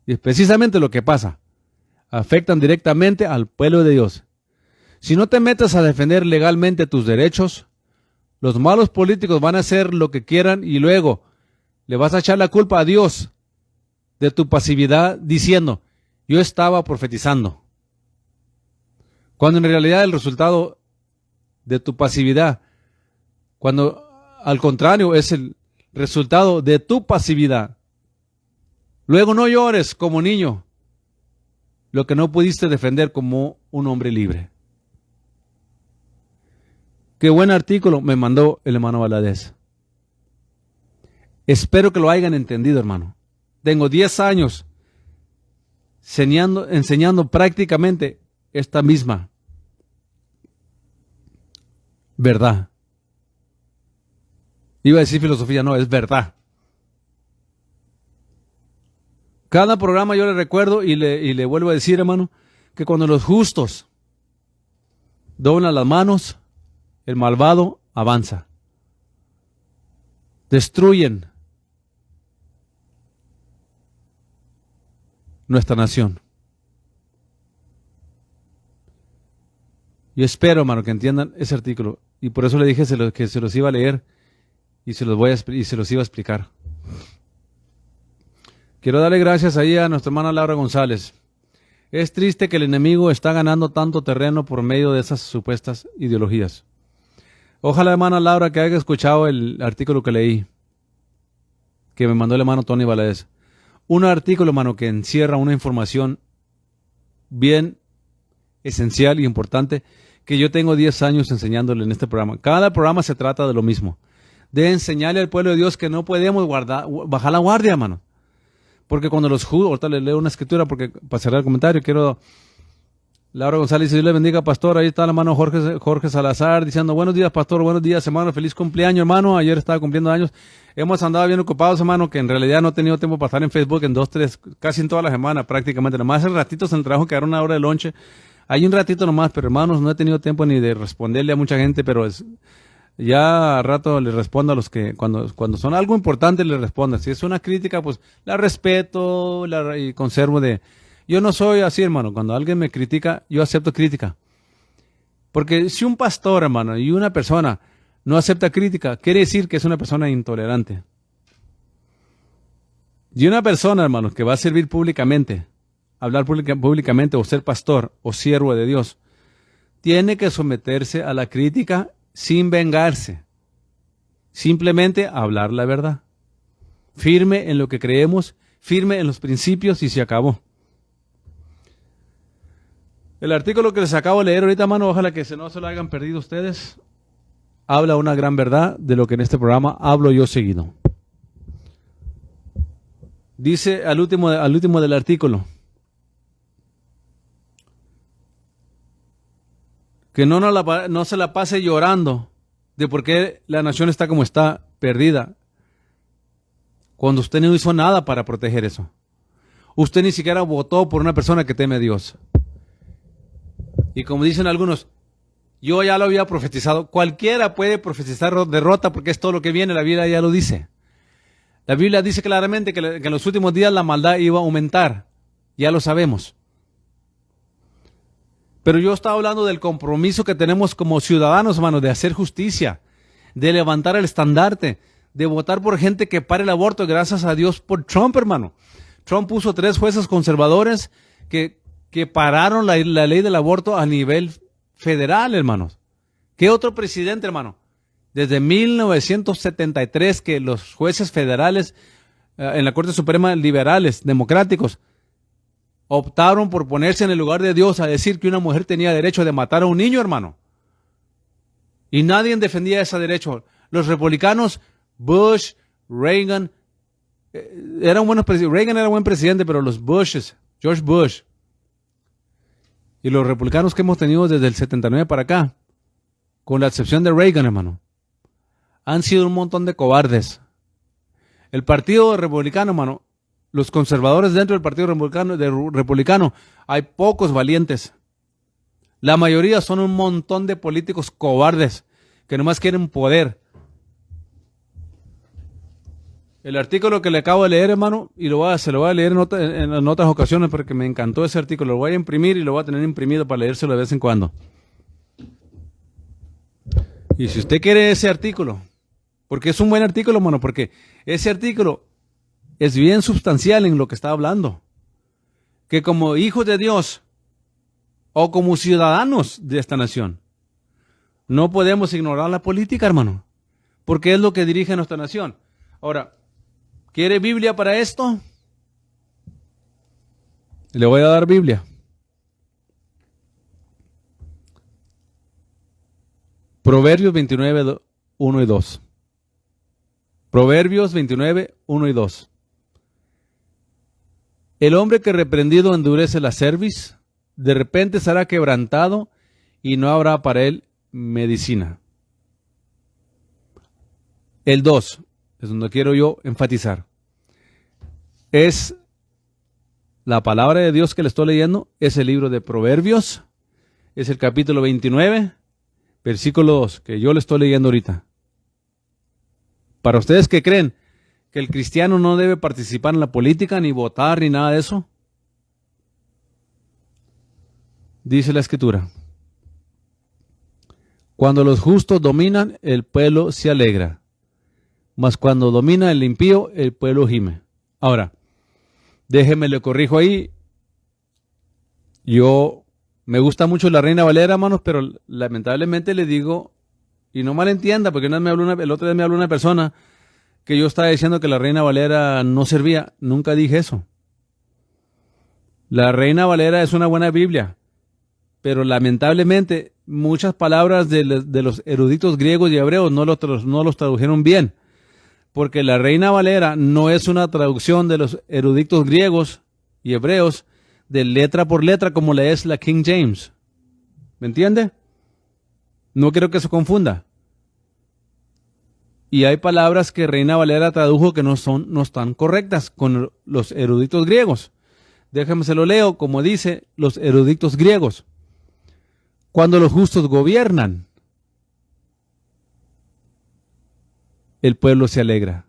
Y es precisamente lo que pasa. Afectan directamente al pueblo de Dios. Si no te metes a defender legalmente tus derechos, los malos políticos van a hacer lo que quieran y luego le vas a echar la culpa a Dios de tu pasividad diciendo, yo estaba profetizando. Cuando en realidad el resultado de tu pasividad, cuando al contrario es el resultado de tu pasividad. Luego no llores como niño lo que no pudiste defender como un hombre libre. Qué buen artículo me mandó el hermano Valadez. Espero que lo hayan entendido, hermano. Tengo 10 años enseñando prácticamente esta misma verdad. Iba a decir filosofía, no, es verdad. Cada programa yo le recuerdo y le vuelvo a decir, hermano, que cuando los justos doblan las manos, el malvado avanza. Destruyen nuestra nación. Yo espero, hermano, que entiendan ese artículo. Y por eso le dije que se los iba a leer y se los iba a explicar. Quiero darle gracias ahí a nuestra hermana Laura González. Es triste que el enemigo está ganando tanto terreno por medio de esas supuestas ideologías. Ojalá, hermana Laura, que haya escuchado el artículo que leí, que me mandó el hermano Tony Valadez. Un artículo, hermano, que encierra una información bien esencial y importante que yo tengo 10 años enseñándole en este programa. Cada programa se trata de lo mismo, de enseñarle al pueblo de Dios que no podemos bajar la guardia, hermano. Porque cuando los juzgan, ahorita le leo una escritura porque para cerrar el comentario, quiero... Laura González, Dios le bendiga, pastor. Ahí está el hermano Jorge Salazar diciendo, buenos días, pastor, buenos días, hermano, feliz cumpleaños, hermano. Ayer estaba cumpliendo años. Hemos andado bien ocupados, hermano, que en realidad no he tenido tiempo para estar en Facebook en 2, 3, casi en toda la semana prácticamente. Nomás hace ratitos en el trabajo, quedaron una hora de lonche. Hay un ratito nomás, pero hermanos, no he tenido tiempo ni de responderle a mucha gente, pero ya a rato le respondo a los que, cuando son algo importante, le respondo. Si es una crítica, pues la respeto y conservo de... Yo no soy así, hermano. Cuando alguien me critica, yo acepto crítica. Porque si un pastor, hermano, y una persona no acepta crítica, quiere decir que es una persona intolerante. Y una persona, hermano, que va a servir públicamente, hablar públicamente o ser pastor o siervo de Dios, tiene que someterse a la crítica sin vengarse. Simplemente hablar la verdad. Firme en lo que creemos, firme en los principios y se acabó. El artículo que les acabo de leer ahorita, mano, ojalá que no se lo hayan perdido ustedes, habla una gran verdad de lo que en este programa hablo yo seguido. Dice al último del artículo que no se la pase llorando de por qué la nación está como está, perdida, cuando usted no hizo nada para proteger eso. Usted ni siquiera votó por una persona que teme a Dios. Y como dicen algunos, yo ya lo había profetizado. Cualquiera puede profetizar derrota porque es todo lo que viene, la Biblia ya lo dice. La Biblia dice claramente que en los últimos días la maldad iba a aumentar. Ya lo sabemos. Pero yo estaba hablando del compromiso que tenemos como ciudadanos, hermano, de hacer justicia, de levantar el estandarte, de votar por gente que pare el aborto, gracias a Dios por Trump, hermano. Trump puso 3 jueces conservadores que pararon la ley del aborto a nivel federal, hermanos. ¿Qué otro presidente, hermano? Desde 1973 que los jueces federales en la Corte Suprema, liberales, democráticos, optaron por ponerse en el lugar de Dios a decir que una mujer tenía derecho de matar a un niño, hermano. Y nadie defendía ese derecho. Los republicanos, Bush, Reagan, Reagan era buen presidente, pero los Bushes, George Bush, y los republicanos que hemos tenido desde el 79 para acá, con la excepción de Reagan, hermano, han sido un montón de cobardes. El partido republicano, hermano, los conservadores dentro del partido republicano, hay pocos valientes. La mayoría son un montón de políticos cobardes que nomás quieren poder. El artículo que le acabo de leer, hermano, y se lo voy a leer en otras ocasiones porque me encantó ese artículo. Lo voy a imprimir y lo voy a tener imprimido para leérselo de vez en cuando. Y si usted quiere ese artículo, porque es un buen artículo, hermano, porque ese artículo es bien sustancial en lo que está hablando. Que como hijos de Dios o como ciudadanos de esta nación, no podemos ignorar la política, hermano, porque es lo que dirige a nuestra nación. Ahora, ¿quiere Biblia para esto? Le voy a dar Biblia. Proverbios 29, 1 y 2. Proverbios 29, 1 y 2. El hombre que reprendido endurece la cerviz, de repente será quebrantado y no habrá para él medicina. El 2. Es donde quiero yo enfatizar. Es la palabra de Dios que le estoy leyendo, es el libro de Proverbios, es el capítulo 29, versículo 2, que yo le estoy leyendo ahorita. Para ustedes que creen que el cristiano no debe participar en la política, ni votar, ni nada de eso, Dice la Escritura: cuando los justos dominan, el pueblo se alegra, mas cuando domina el impío, el pueblo gime. Ahora, déjeme le corrijo ahí. Yo me gusta mucho la Reina Valera, hermanos, pero lamentablemente le digo, y no malentienda, porque el otro día me habló una persona que yo estaba diciendo que la Reina Valera no servía. Nunca dije eso. La Reina Valera es una buena Biblia, pero lamentablemente muchas palabras de los eruditos griegos y hebreos no los tradujeron bien, porque la Reina Valera no es una traducción de los eruditos griegos y hebreos de letra por letra como le es la King James. ¿Me entiende? No quiero que se confunda. Y hay palabras que Reina Valera tradujo que no están correctas con los eruditos griegos. Déjame se lo leo como dice los eruditos griegos. Cuando los justos gobiernan, el pueblo se alegra.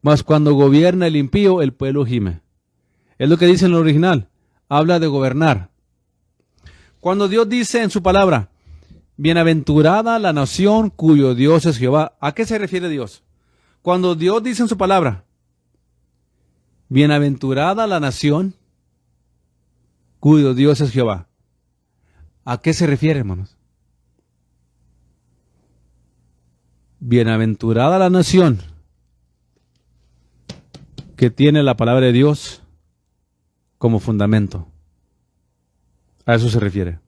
Mas cuando gobierna el impío, el pueblo gime. Es lo que dice en el original. Habla de gobernar. Cuando Dios dice en su palabra, bienaventurada la nación cuyo Dios es Jehová, ¿a qué se refiere Dios? Cuando Dios dice en su palabra, bienaventurada la nación cuyo Dios es Jehová, ¿a qué se refiere, hermanos? Bienaventurada la nación que tiene la palabra de Dios como fundamento. A eso se refiere.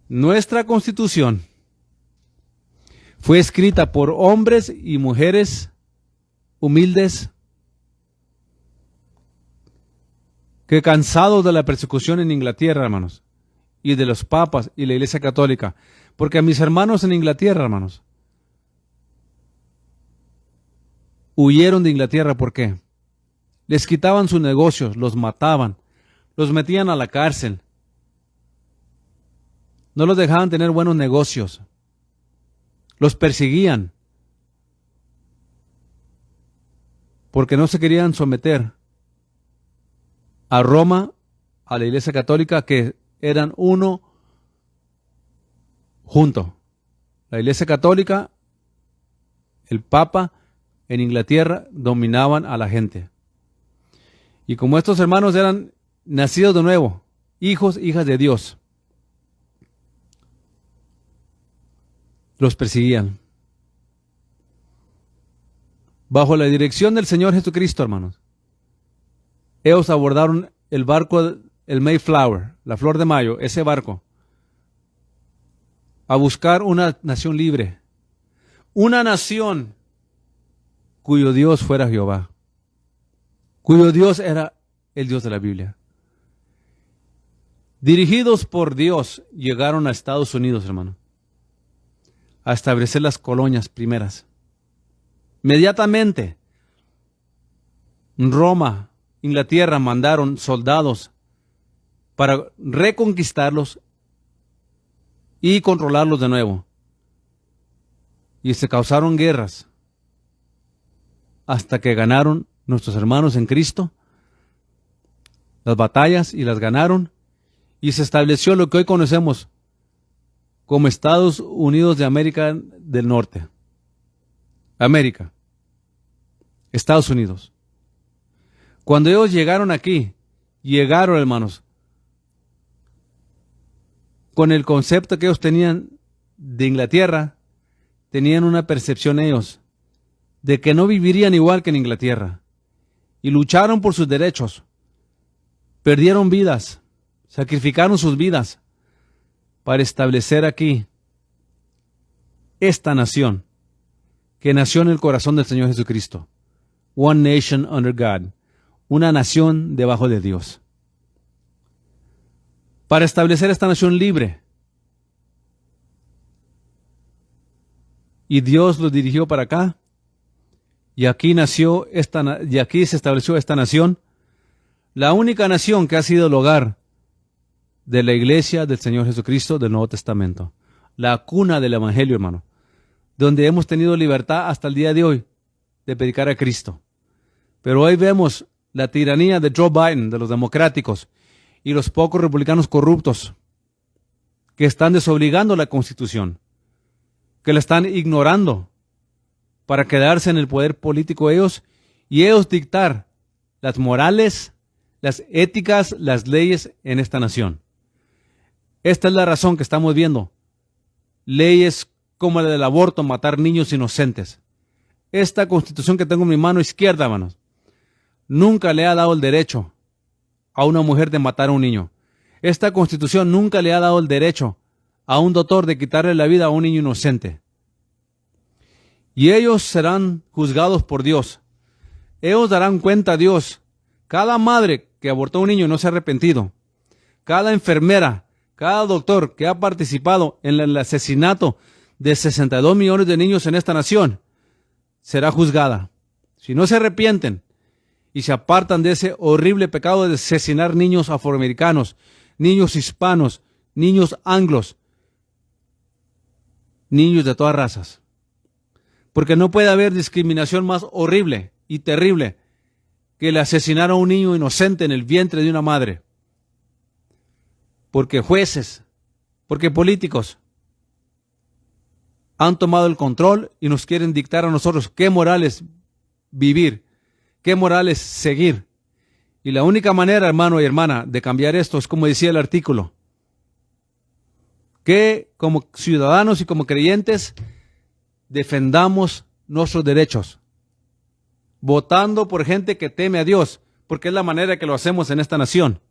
Nuestra Constitución fue escrita por hombres y mujeres humildes que, cansados de la persecución en Inglaterra, hermanos, y de los papas y la Iglesia Católica, porque a mis hermanos en Inglaterra, hermanos, huyeron de Inglaterra. ¿Por qué? Les quitaban sus negocios, los mataban, los metían a la cárcel, no los dejaban tener buenos negocios, los perseguían, porque no se querían someter a Roma, a la Iglesia Católica, que eran uno junto. La Iglesia Católica, el Papa en Inglaterra dominaban a la gente. Y como estos hermanos eran nacidos de nuevo, hijos, hijas de Dios, los perseguían. Bajo la dirección del Señor Jesucristo, hermanos, ellos abordaron el barco, el Mayflower, la Flor de Mayo, ese barco, a buscar una nación libre, una nación cuyo Dios fuera Jehová, cuyo Dios era el Dios de la Biblia. Dirigidos por Dios, llegaron a Estados Unidos, hermano, a establecer las colonias primeras. Inmediatamente, Roma, Inglaterra mandaron soldados para reconquistarlos y controlarlos de nuevo. Y se causaron guerras hasta que ganaron nuestros hermanos en Cristo las batallas, y las ganaron, y se estableció lo que hoy conocemos como Estados Unidos de América del Norte. América, Estados Unidos. Cuando ellos llegaron aquí, llegaron, hermanos, con el concepto que ellos tenían de Inglaterra, tenían una percepción ellos de que no vivirían igual que en Inglaterra, y lucharon por sus derechos, perdieron vidas, sacrificaron sus vidas para establecer aquí esta nación que nació en el corazón del Señor Jesucristo. One nation under God, una nación debajo de Dios. Para establecer esta nación libre. Y Dios los dirigió para acá. Y aquí se estableció esta nación, la única nación que ha sido el hogar de la iglesia del Señor Jesucristo del Nuevo Testamento. La cuna del Evangelio, hermano, donde hemos tenido libertad hasta el día de hoy de predicar a Cristo. Pero hoy vemos la tiranía de Joe Biden, de los democráticos, y los pocos republicanos corruptos que están desobligando la Constitución, que la están ignorando para quedarse en el poder político ellos y ellos dictar las morales, las éticas, las leyes en esta nación. Esta es la razón que estamos viendo leyes como la del aborto, matar niños inocentes. Esta Constitución que tengo en mi mano izquierda, hermanos, nunca le ha dado el derecho a una mujer de matar a un niño. Esta Constitución nunca le ha dado el derecho a un doctor de quitarle la vida a un niño inocente. Y ellos serán juzgados por Dios. Ellos darán cuenta a Dios. Cada madre que abortó a un niño y no se ha arrepentido, cada enfermera, cada doctor que ha participado en el asesinato de 62 millones de niños en esta nación, será juzgada. Si no se arrepienten y se apartan de ese horrible pecado de asesinar niños afroamericanos, niños hispanos, niños anglos, niños de todas razas. Porque no puede haber discriminación más horrible y terrible que el asesinar a un niño inocente en el vientre de una madre. Porque jueces, porque políticos han tomado el control y nos quieren dictar a nosotros qué morales vivir, qué morales seguir. Y la única manera, hermano y hermana, de cambiar esto es como decía el artículo, que como ciudadanos y como creyentes defendamos nuestros derechos, votando por gente que teme a Dios, porque es la manera que lo hacemos en esta nación.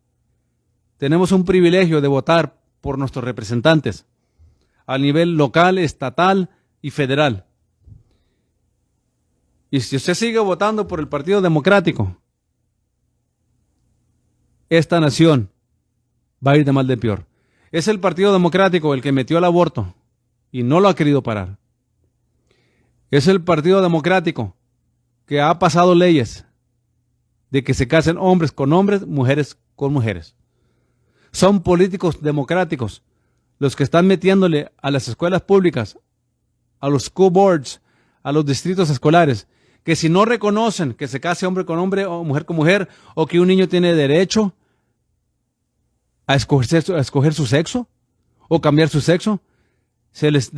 Tenemos un privilegio de votar por nuestros representantes a nivel local, estatal y federal. Y si usted sigue votando por el Partido Democrático, esta nación va a ir de mal de peor. Es el Partido Democrático el que metió el aborto y no lo ha querido parar. Es el Partido Democrático que ha pasado leyes de que se casen hombres con hombres, mujeres con mujeres. Son políticos democráticos los que están metiéndole a las escuelas públicas, a los school boards, a los distritos escolares, que si no reconocen que se case hombre con hombre o mujer con mujer, o que un niño tiene derecho a escoger su sexo o cambiar su sexo, se les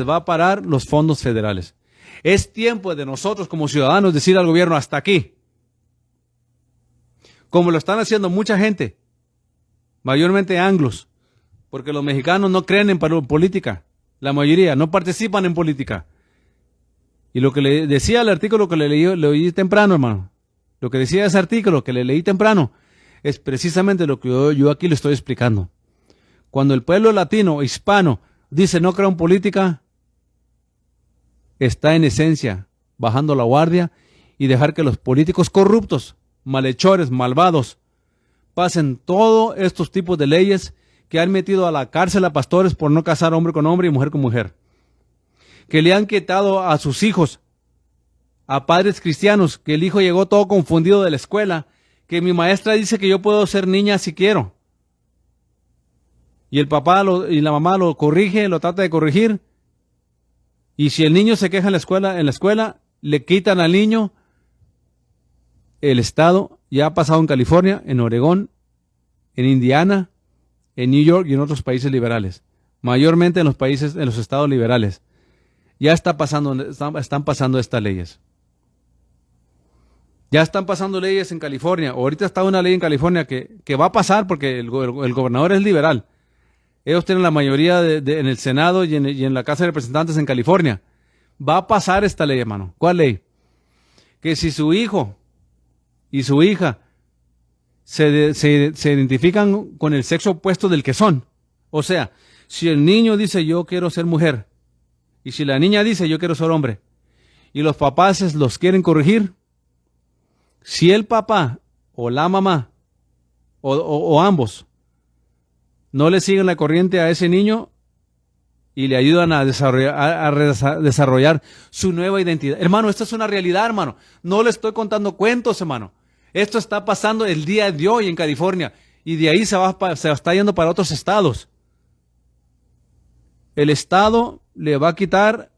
va a parar los fondos federales. Es tiempo de nosotros como ciudadanos decir al gobierno hasta aquí, como lo están haciendo mucha gente, mayormente anglos, porque los mexicanos no creen en política, la mayoría no participan en política. Y lo que le decía el artículo que le leí temprano, hermano, lo que decía ese artículo que le leí temprano, es precisamente lo que yo aquí le estoy explicando. Cuando el pueblo latino, hispano, dice no creo en política, está en esencia bajando la guardia y dejar que los políticos corruptos, malhechores, malvados, pasen todos estos tipos de leyes que han metido a la cárcel a pastores por no casar hombre con hombre y mujer con mujer, que le han quitado a sus hijos, a padres cristianos, que el hijo llegó todo confundido de la escuela, que mi maestra dice que yo puedo ser niña si quiero, y el papá y la mamá lo corrige, lo trata de corregir, y si el niño se queja en la escuela, le quitan al niño. El Estado ya ha pasado en California, en Oregón, en Indiana, en New York y en otros países liberales, mayormente en los estados liberales. Ya están pasando estas leyes. Ya están pasando leyes en California. Ahorita está una ley en California que va a pasar porque el gobernador es liberal. Ellos tienen la mayoría en el Senado y en la Casa de Representantes en California. Va a pasar esta ley, hermano. ¿Cuál ley? Que si su hijo y su hija se identifican con el sexo opuesto del que son, o sea, si el niño dice yo quiero ser mujer y si la niña dice yo quiero ser hombre y los papás los quieren corregir, si el papá o la mamá o ambos no le siguen la corriente a ese niño y le ayudan a desarrollar su nueva identidad. Hermano, esto es una realidad, hermano. No le estoy contando cuentos, hermano. Esto está pasando el día de hoy en California y de ahí se está yendo para otros estados. El Estado le va a quitar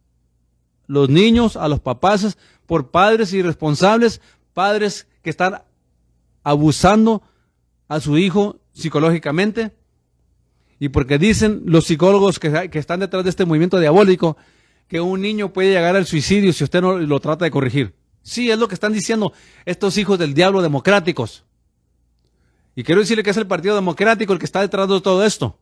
los niños a los papás por padres irresponsables, padres que están abusando a su hijo psicológicamente, y porque dicen los psicólogos que están detrás de este movimiento diabólico que un niño puede llegar al suicidio si usted no lo trata de corregir. Sí, es lo que están diciendo estos hijos del diablo democráticos. Y quiero decirle que es el Partido Democrático el que está detrás de todo esto.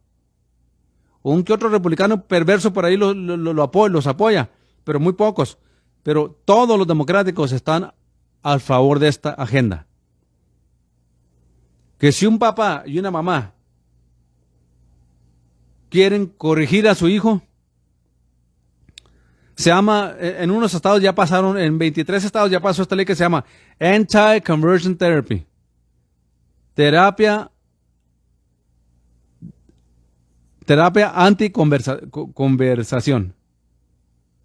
Un que otro republicano perverso por ahí los apoya, pero muy pocos. Pero todos los democráticos están a favor de esta agenda. Que si un papá y una mamá quieren corregir a su hijo, se llama, en unos estados ya pasaron, en 23 estados ya pasó esta ley que se llama Anti-Conversion Therapy. Terapia anticonversión.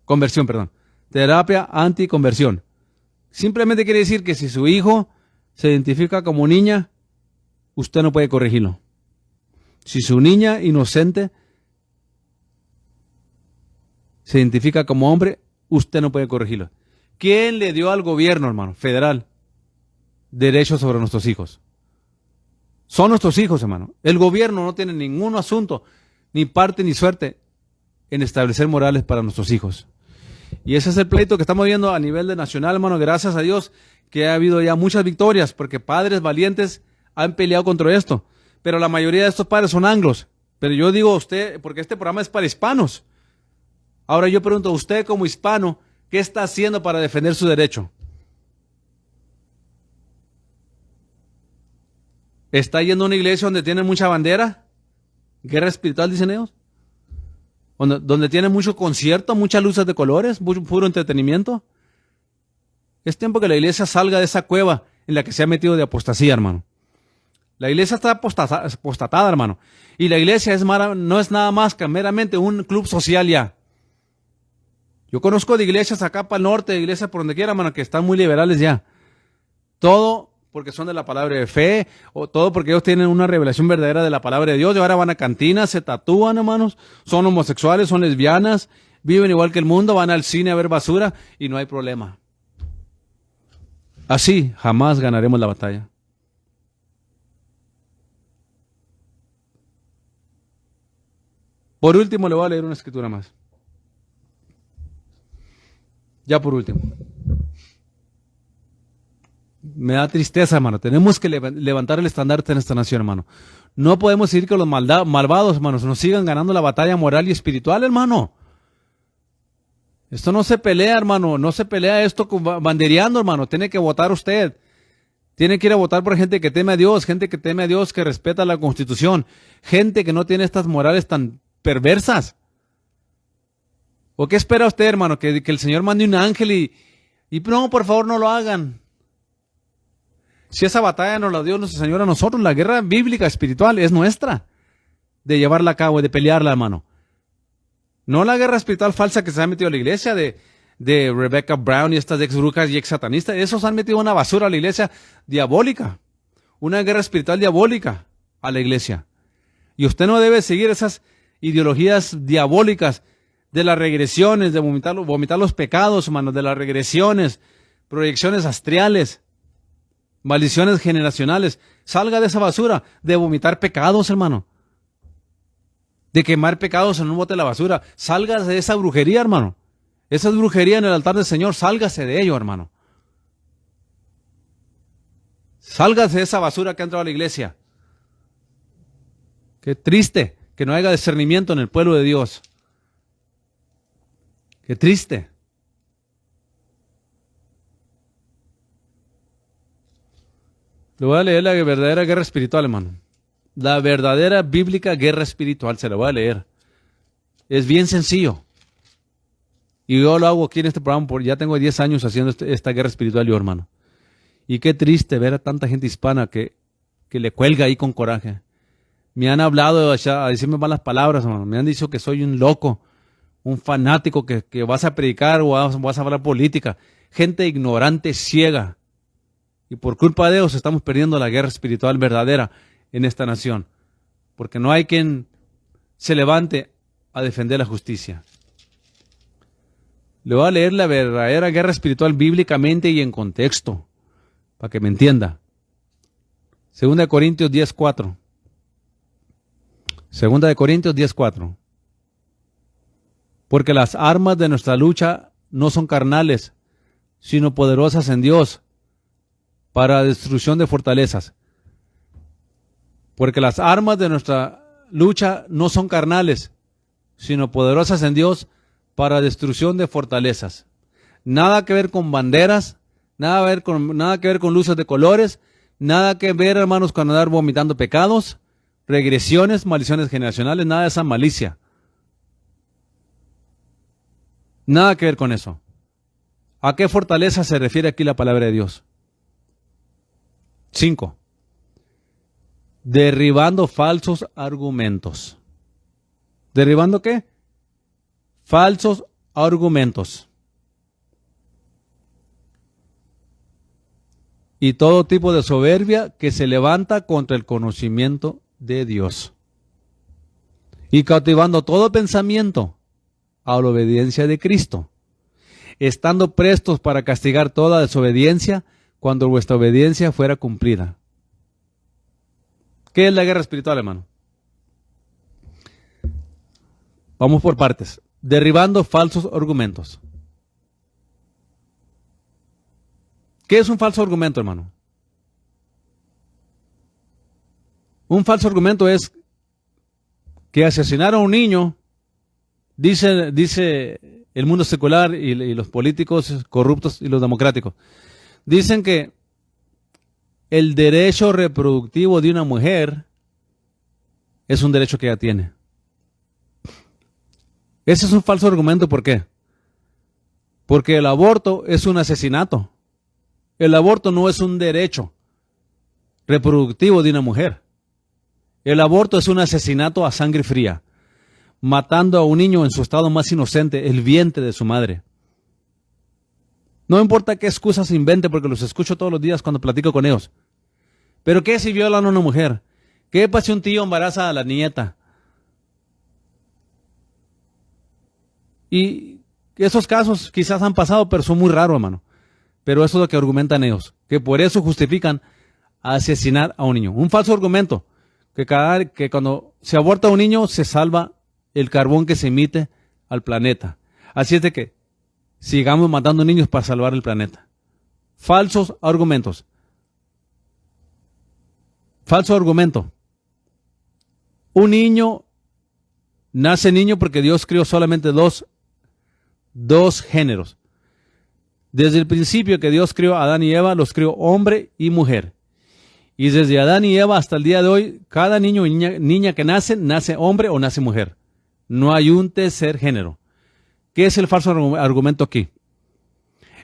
Conversión, perdón. Terapia anticonversión. Simplemente quiere decir que si su hijo se identifica como niña, usted no puede corregirlo. Si su niña inocente se identifica como hombre, usted no puede corregirlo. ¿Quién le dio al gobierno, hermano, federal, derechos sobre nuestros hijos? Son nuestros hijos, hermano. El gobierno no tiene ningún asunto, ni parte ni suerte en establecer morales para nuestros hijos. Y ese es el pleito que estamos viendo a nivel de nacional, hermano. Gracias a Dios que ha habido ya muchas victorias, porque padres valientes han peleado contra esto. Pero la mayoría de estos padres son anglos. Pero yo digo a usted, porque este programa es para hispanos. Ahora yo pregunto a usted como hispano, ¿qué está haciendo para defender su derecho? ¿Está yendo a una iglesia donde tiene mucha bandera? ¿Guerra espiritual, dicen ellos? ¿Donde tiene mucho concierto, muchas luces de colores, puro entretenimiento? Es tiempo que la iglesia salga de esa cueva en la que se ha metido de apostasía, hermano. La iglesia está apostatada, hermano. Y la iglesia no es nada más que meramente un club social ya. Yo conozco de iglesias acá para el norte, de iglesias por donde quiera, hermano, que están muy liberales ya. Todo porque son de la palabra de fe, o todo porque ellos tienen una revelación verdadera de la palabra de Dios, y ahora van a cantinas, se tatúan, hermanos, son homosexuales, son lesbianas, viven igual que el mundo, van al cine a ver basura, y no hay problema. Así jamás ganaremos la batalla. Por último, le voy a leer una escritura más. Ya por último. Me da tristeza, hermano. Tenemos que levantar el estandarte en esta nación, hermano. No podemos decir que los malvados, hermanos, nos sigan ganando la batalla moral y espiritual, hermano. Esto no se pelea, hermano. No se pelea esto bandereando, hermano. Tiene que votar usted. Tiene que ir a votar por gente que teme a Dios, gente que teme a Dios, que respeta la Constitución, gente que no tiene estas morales tan perversas. ¿O qué espera usted, hermano? Que el Señor mande un ángel y no, por favor, no lo hagan. Si esa batalla nos la dio nuestro Señor a nosotros, la guerra bíblica espiritual es nuestra, de llevarla a cabo, de pelearla, hermano. No la guerra espiritual falsa que se ha metido a la iglesia de Rebecca Brown y estas ex brujas y ex satanistas. Esos han metido una basura a la iglesia diabólica, una guerra espiritual diabólica a la iglesia. Y usted no debe seguir esas ideologías diabólicas de las regresiones, de vomitar los pecados, hermano, de las regresiones, proyecciones astrales, maldiciones generacionales. Salga de esa basura, de vomitar pecados, hermano. De quemar pecados en un bote de la basura. Salga de esa brujería, hermano. Esa es brujería en el altar del Señor. Sálgase de ello, hermano. Sálgase de esa basura que ha entrado a la iglesia. Qué triste que no haya discernimiento en el pueblo de Dios. Qué triste. Le voy a leer la verdadera guerra espiritual, hermano. La verdadera bíblica guerra espiritual, se la voy a leer. Es bien sencillo. Y yo lo hago aquí en este programa, porque ya tengo 10 años haciendo esta guerra espiritual yo, hermano. Y qué triste ver a tanta gente hispana que le cuelga ahí con coraje. Me han hablado a decirme malas palabras, hermano. Me han dicho que soy un loco, un fanático, que vas a predicar o vas a hablar política. Gente ignorante, ciega. Y por culpa de ellos estamos perdiendo la guerra espiritual verdadera en esta nación. Porque no hay quien se levante a defender la justicia. Le voy a leer la verdadera guerra espiritual bíblicamente y en contexto, para que me entienda. 2 Corintios 10:4. Segunda de Corintios 10:4. Porque las armas de nuestra lucha no son carnales, sino poderosas en Dios para destrucción de fortalezas. Porque las armas de nuestra lucha no son carnales, sino poderosas en Dios para destrucción de fortalezas. Nada que ver con banderas, nada que ver con luces de colores, nada que ver, hermanos, con andar vomitando pecados, regresiones, maldiciones generacionales, nada de esa malicia. Nada que ver con eso. ¿A qué fortaleza se refiere aquí la palabra de Dios? 5. Derribando falsos argumentos. ¿Derribando qué? Falsos argumentos. Y todo tipo de soberbia que se levanta contra el conocimiento de Dios. Y cautivando todo pensamiento a la obediencia de Cristo, estando prestos para castigar toda desobediencia cuando vuestra obediencia fuera cumplida. ¿Qué es la guerra espiritual, hermano? Vamos por partes. Derribando falsos argumentos. ¿Qué es un falso argumento, hermano? Un falso argumento es que asesinar a un niño, dice el mundo secular y los políticos corruptos y los democráticos, dicen que el derecho reproductivo de una mujer es un derecho que ella tiene. Ese es un falso argumento, ¿por qué? Porque el aborto es un asesinato. El aborto no es un derecho reproductivo de una mujer. El aborto es un asesinato a sangre fría, matando a un niño en su estado más inocente, el vientre de su madre. No importa qué excusas invente, porque los escucho todos los días cuando platico con ellos. ¿Pero qué si violan a una mujer? ¿Qué pasa si un tío embaraza a la nieta? Y esos casos quizás han pasado, pero son muy raros, hermano. Pero eso es lo que argumentan ellos, que por eso justifican asesinar a un niño. Un falso argumento, que cuando se aborta a un niño se salva el carbón que se emite al planeta. Así es de que sigamos matando niños para salvar el planeta. Falsos argumentos. Falso argumento. Un niño nace niño porque Dios creó solamente dos géneros. Desde el principio que Dios creó a Adán y Eva, los creó hombre y mujer. Y desde Adán y Eva hasta el día de hoy, cada niño y niña que nace hombre o nace mujer. No hay un tercer género. ¿Qué es el falso argumento aquí?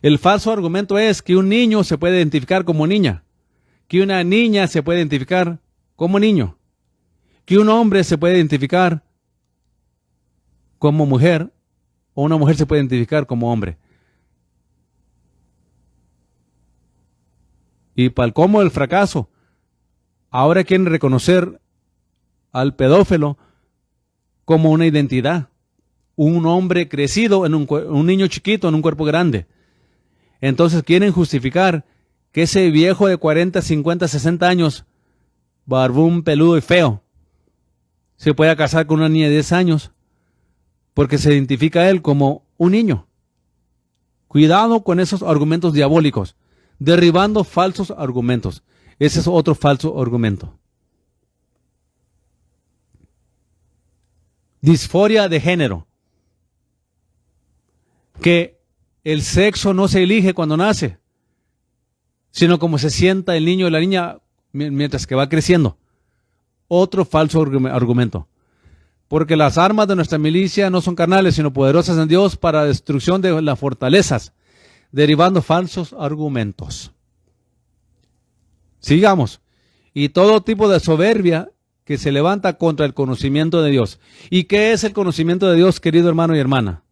El falso argumento es que un niño se puede identificar como niña, que una niña se puede identificar como niño, que un hombre se puede identificar como mujer o una mujer se puede identificar como hombre. Y para el colmo del fracaso, ahora quieren reconocer al pedófilo como una identidad. Un hombre crecido, un niño chiquito en un cuerpo grande. Entonces quieren justificar que ese viejo de 40, 50, 60 años, barbón, peludo y feo, se pueda casar con una niña de 10 años, porque se identifica a él como un niño. Cuidado con esos argumentos diabólicos. Derribando falsos argumentos. Ese es otro falso argumento. Disforia de género. Que el sexo no se elige cuando nace, sino como se sienta el niño o la niña mientras que va creciendo. Otro falso argumento. Porque las armas de nuestra milicia no son carnales, sino poderosas en Dios para destrucción de las fortalezas. Derivando falsos argumentos. Sigamos. Y todo tipo de soberbia que se levanta contra el conocimiento de Dios. ¿Y qué es el conocimiento de Dios, querido hermano y hermana?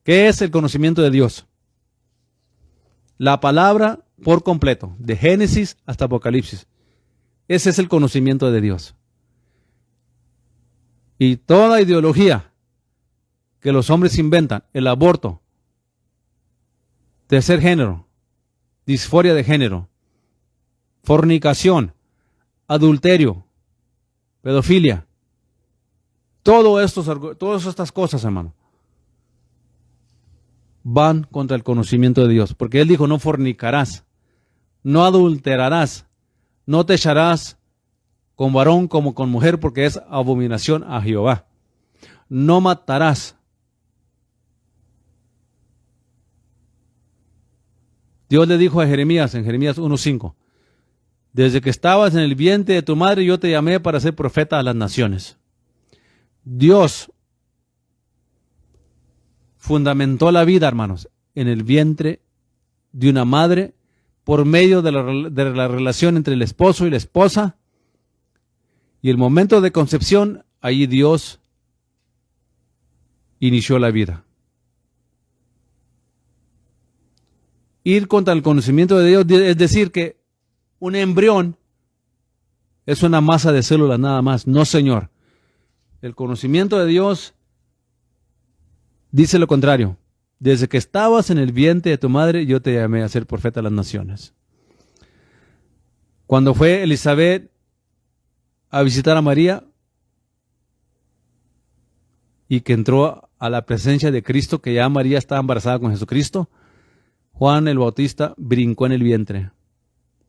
¿Qué es el conocimiento de Dios? La palabra por completo, de Génesis hasta Apocalipsis. Ese es el conocimiento de Dios. Y toda ideología que los hombres inventan, el aborto, tercer género, disforia de género, fornicación, adulterio, pedofilia, Todas estas cosas, hermano, van contra el conocimiento de Dios. Porque Él dijo, no fornicarás, no adulterarás, no te echarás con varón como con mujer, porque es abominación a Jehová. No matarás. Dios le dijo a Jeremías, en Jeremías 1:5, desde que estabas en el vientre de tu madre, yo te llamé para ser profeta a las naciones. Dios fundamentó la vida, hermanos, en el vientre de una madre por medio de la relación entre el esposo y la esposa. Y el momento de concepción, ahí Dios inició la vida. Ir contra el conocimiento de Dios es decir que un embrión es una masa de células nada más. No, señor. El conocimiento de Dios dice lo contrario. Desde que estabas en el vientre de tu madre, yo te llamé a ser profeta a las naciones. Cuando fue Elizabeth a visitar a María y que entró a la presencia de Cristo, que ya María estaba embarazada con Jesucristo, Juan el Bautista brincó en el vientre.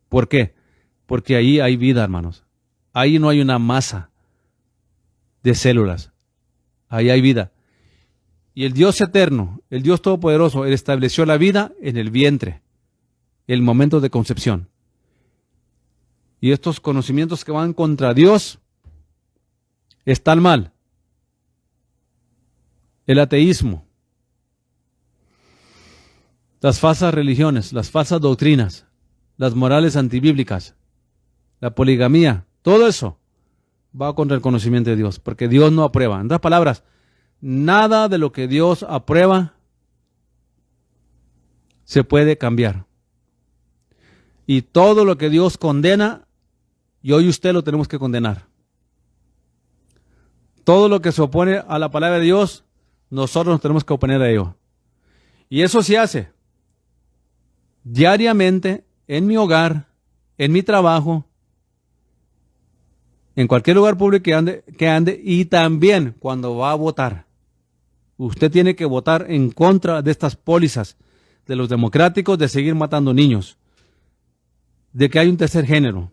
¿Por qué? Porque ahí hay vida, hermanos. Ahí no hay una masa de células. Ahí hay vida. Y el Dios eterno, el Dios todopoderoso, Él estableció la vida en el vientre, el momento de concepción. Y estos conocimientos que van contra Dios están mal. El ateísmo, las falsas religiones, las falsas doctrinas, las morales antibíblicas, la poligamía, todo eso va contra el conocimiento de Dios, porque Dios no aprueba. En otras palabras, nada de lo que Dios aprueba se puede cambiar. Y todo lo que Dios condena, yo y usted lo tenemos que condenar. Todo lo que se opone a la palabra de Dios, nosotros nos tenemos que oponer a ello. Y eso se hace diariamente en mi hogar, en mi trabajo, en cualquier lugar público que ande y también cuando va a votar. Usted tiene que votar en contra de estas pólizas de los democráticos de seguir matando niños, de que hay un tercer género,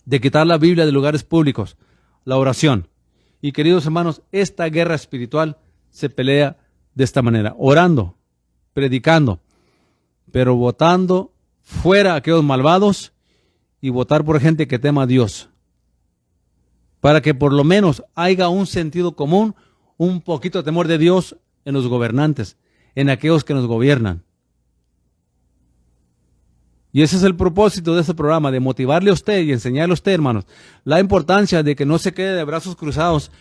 de quitar la Biblia de lugares públicos, la oración. Y queridos hermanos, esta guerra espiritual se pelea de esta manera, orando, predicando, pero votando fuera a aquellos malvados y votar por gente que tema a Dios, para que por lo menos haya un sentido común, un poquito de temor de Dios en los gobernantes, en aquellos que nos gobiernan. Y ese es el propósito de este programa, de motivarle a usted y enseñarle a usted, hermanos, la importancia de que no se quede de brazos cruzados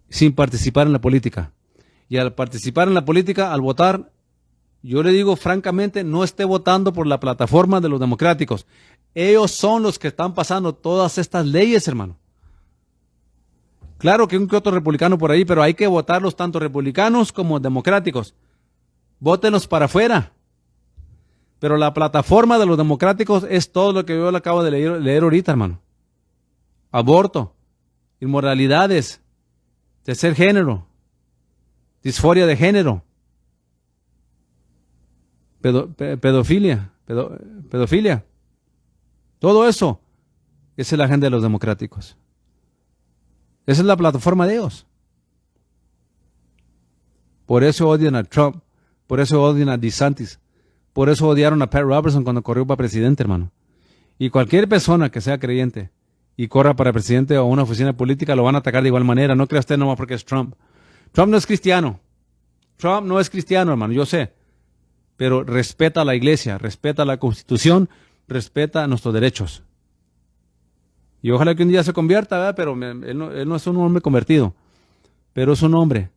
sin participar en la política. Y al participar en la política, al votar, yo le digo francamente, no esté votando por la plataforma de los democráticos. Ellos son los que están pasando todas estas leyes, hermano. Claro que un que otro republicano por ahí, pero hay que votarlos tanto republicanos como democráticos. Vótenlos para afuera. Pero la plataforma de los democráticos es todo lo que yo le acabo de leer ahorita, hermano. Aborto, inmoralidades, tercer género, disforia de género, pedofilia. Todo eso es la agenda de los democráticos. Esa es la plataforma de ellos. Por eso odian a Trump, por eso odian a DeSantis, por eso odiaron a Pat Robertson cuando corrió para presidente, hermano. Y cualquier persona que sea creyente y corra para presidente o una oficina política lo van a atacar de igual manera. No crea usted nomás porque es Trump. Trump no es cristiano. Trump no es cristiano, hermano, yo sé. Pero respeta a la iglesia, respeta la Constitución, respeta nuestros derechos. Y ojalá que un día se convierta, ¿verdad? Pero él no es un hombre convertido, pero es un hombre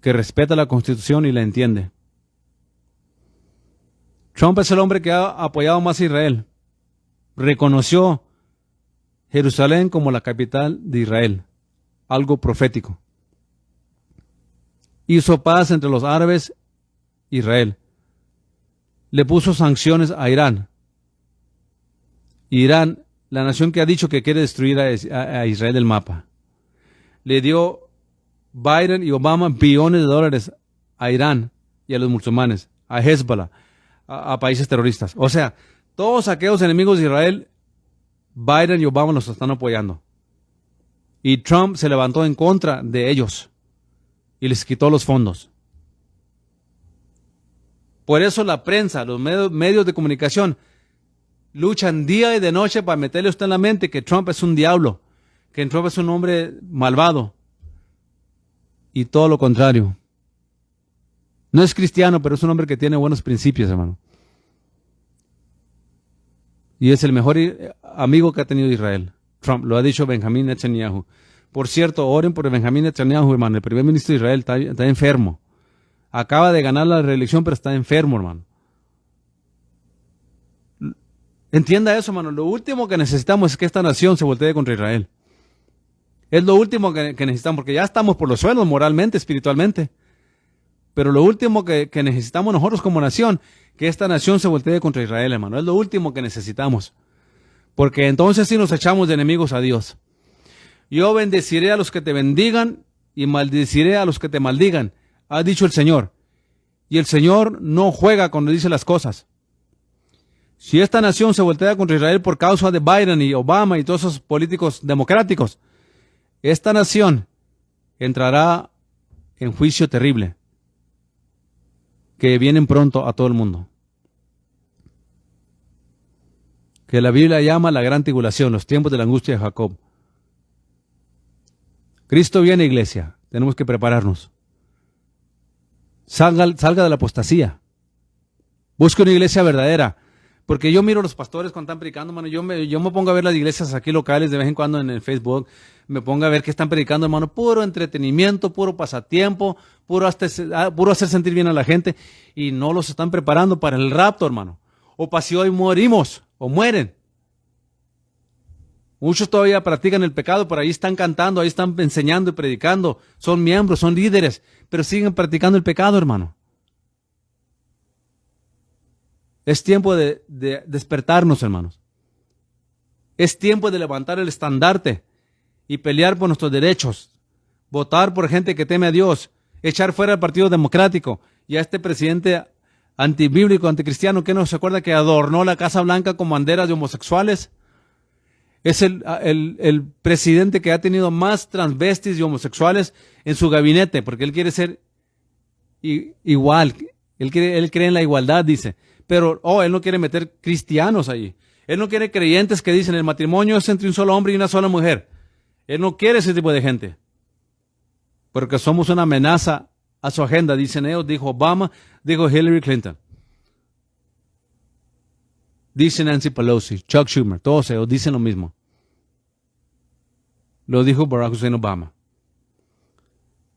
que respeta la Constitución y la entiende. Trump es el hombre que ha apoyado más a Israel. Reconoció Jerusalén como la capital de Israel, algo profético. Hizo paz entre los árabes e Israel. Le puso sanciones a Irán. Irán la nación que ha dicho que quiere destruir a Israel del mapa. Le dio Biden y Obama billones de dólares a Irán y a los musulmanes, a Hezbollah, a países terroristas. O sea, todos aquellos enemigos de Israel, Biden y Obama los están apoyando. Y Trump se levantó en contra de ellos y les quitó los fondos. Por eso la prensa, los medios de comunicación luchan día y de noche para meterle a usted en la mente que Trump es un diablo, que Trump es un hombre malvado. Y todo lo contrario. No es cristiano, pero es un hombre que tiene buenos principios, hermano. Y es el mejor amigo que ha tenido Israel. Trump, lo ha dicho Benjamín Netanyahu. Por cierto, oren por Benjamín Netanyahu, hermano. El primer ministro de Israel está enfermo. Acaba de ganar la reelección, pero está enfermo, hermano. Entienda eso, hermano. Lo último que necesitamos es que esta nación se voltee contra Israel. Es lo último que necesitamos, porque ya estamos por los suelos moralmente, espiritualmente. Pero lo último que necesitamos nosotros como nación, que esta nación se voltee contra Israel, hermano. Es lo último que necesitamos. Porque entonces sí nos echamos de enemigos a Dios. Yo bendeciré a los que te bendigan y maldeciré a los que te maldigan, ha dicho el Señor. Y el Señor no juega cuando dice las cosas. Si esta nación se voltea contra Israel por causa de Biden y Obama y todos esos políticos democráticos, esta nación entrará en juicio terrible, que vienen pronto a todo el mundo. Que la Biblia llama la gran tribulación, los tiempos de la angustia de Jacob. Cristo viene, iglesia, tenemos que prepararnos. Salga de la apostasía. Busque una iglesia verdadera. Porque yo miro a los pastores cuando están predicando, hermano. Yo me pongo a ver las iglesias aquí locales de vez en cuando en el Facebook. Me pongo a ver qué están predicando, hermano. Puro entretenimiento, puro pasatiempo, puro hacer sentir bien a la gente. Y no los están preparando para el rapto, hermano. O para si hoy morimos o mueren. Muchos todavía practican el pecado, por ahí están cantando, ahí están enseñando y predicando. Son miembros, son líderes, pero siguen practicando el pecado, hermano. Es tiempo de despertarnos, hermanos. Es tiempo de levantar el estandarte y pelear por nuestros derechos. Votar por gente que teme a Dios. Echar fuera al Partido Democrático y a este presidente antibíblico, anticristiano, que no se acuerda que adornó la Casa Blanca con banderas de homosexuales. Es el presidente que ha tenido más transvestis y homosexuales en su gabinete, porque él quiere ser igual. Él cree en la igualdad, dice. Pero, él no quiere meter cristianos allí. Él no quiere creyentes que dicen el matrimonio es entre un solo hombre y una sola mujer. Él no quiere ese tipo de gente. Porque somos una amenaza a su agenda, dicen ellos, dijo Obama, dijo Hillary Clinton. Dice Nancy Pelosi, Chuck Schumer, todos ellos dicen lo mismo. Lo dijo Barack Hussein Obama.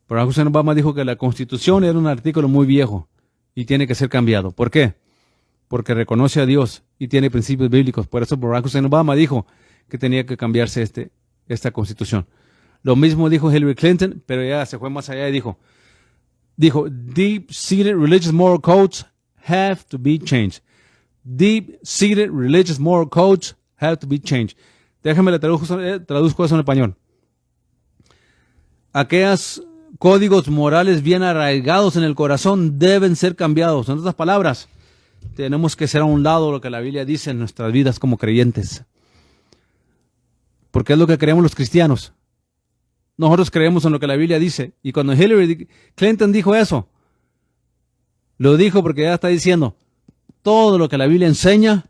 Barack Hussein Obama dijo que la Constitución era un artículo muy viejo y tiene que ser cambiado. ¿Por qué? Porque reconoce a Dios y tiene principios bíblicos. Por eso Barack Hussein Obama dijo que tenía que cambiarse esta Constitución. Lo mismo dijo Hillary Clinton, pero ya se fue más allá y dijo, deep-seated religious moral codes have to be changed. Deep-seated religious moral codes have to be changed. Déjame le traduzco eso en español. Aquellos códigos morales bien arraigados en el corazón deben ser cambiados. En otras palabras, tenemos que hacer a un lado lo que la Biblia dice en nuestras vidas como creyentes. Porque es lo que creemos los cristianos. Nosotros creemos en lo que la Biblia dice. Y cuando Hillary Clinton dijo eso, lo dijo porque ya está diciendo, todo lo que la Biblia enseña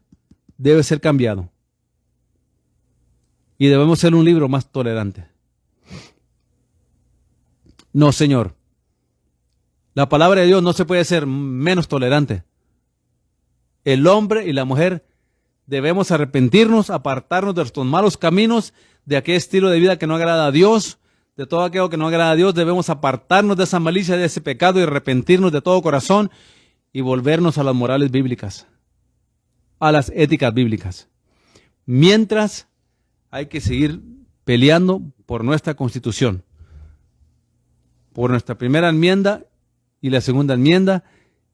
debe ser cambiado. Y debemos ser un libro más tolerante. No, Señor. La palabra de Dios no se puede ser menos tolerante. El hombre y la mujer debemos arrepentirnos, apartarnos de nuestros malos caminos, de aquel estilo de vida que no agrada a Dios, de todo aquello que no agrada a Dios. Debemos apartarnos de esa malicia, de ese pecado y arrepentirnos de todo corazón y volvernos a las morales bíblicas, a las éticas bíblicas. Mientras hay que seguir peleando por nuestra Constitución, por nuestra primera enmienda y la segunda enmienda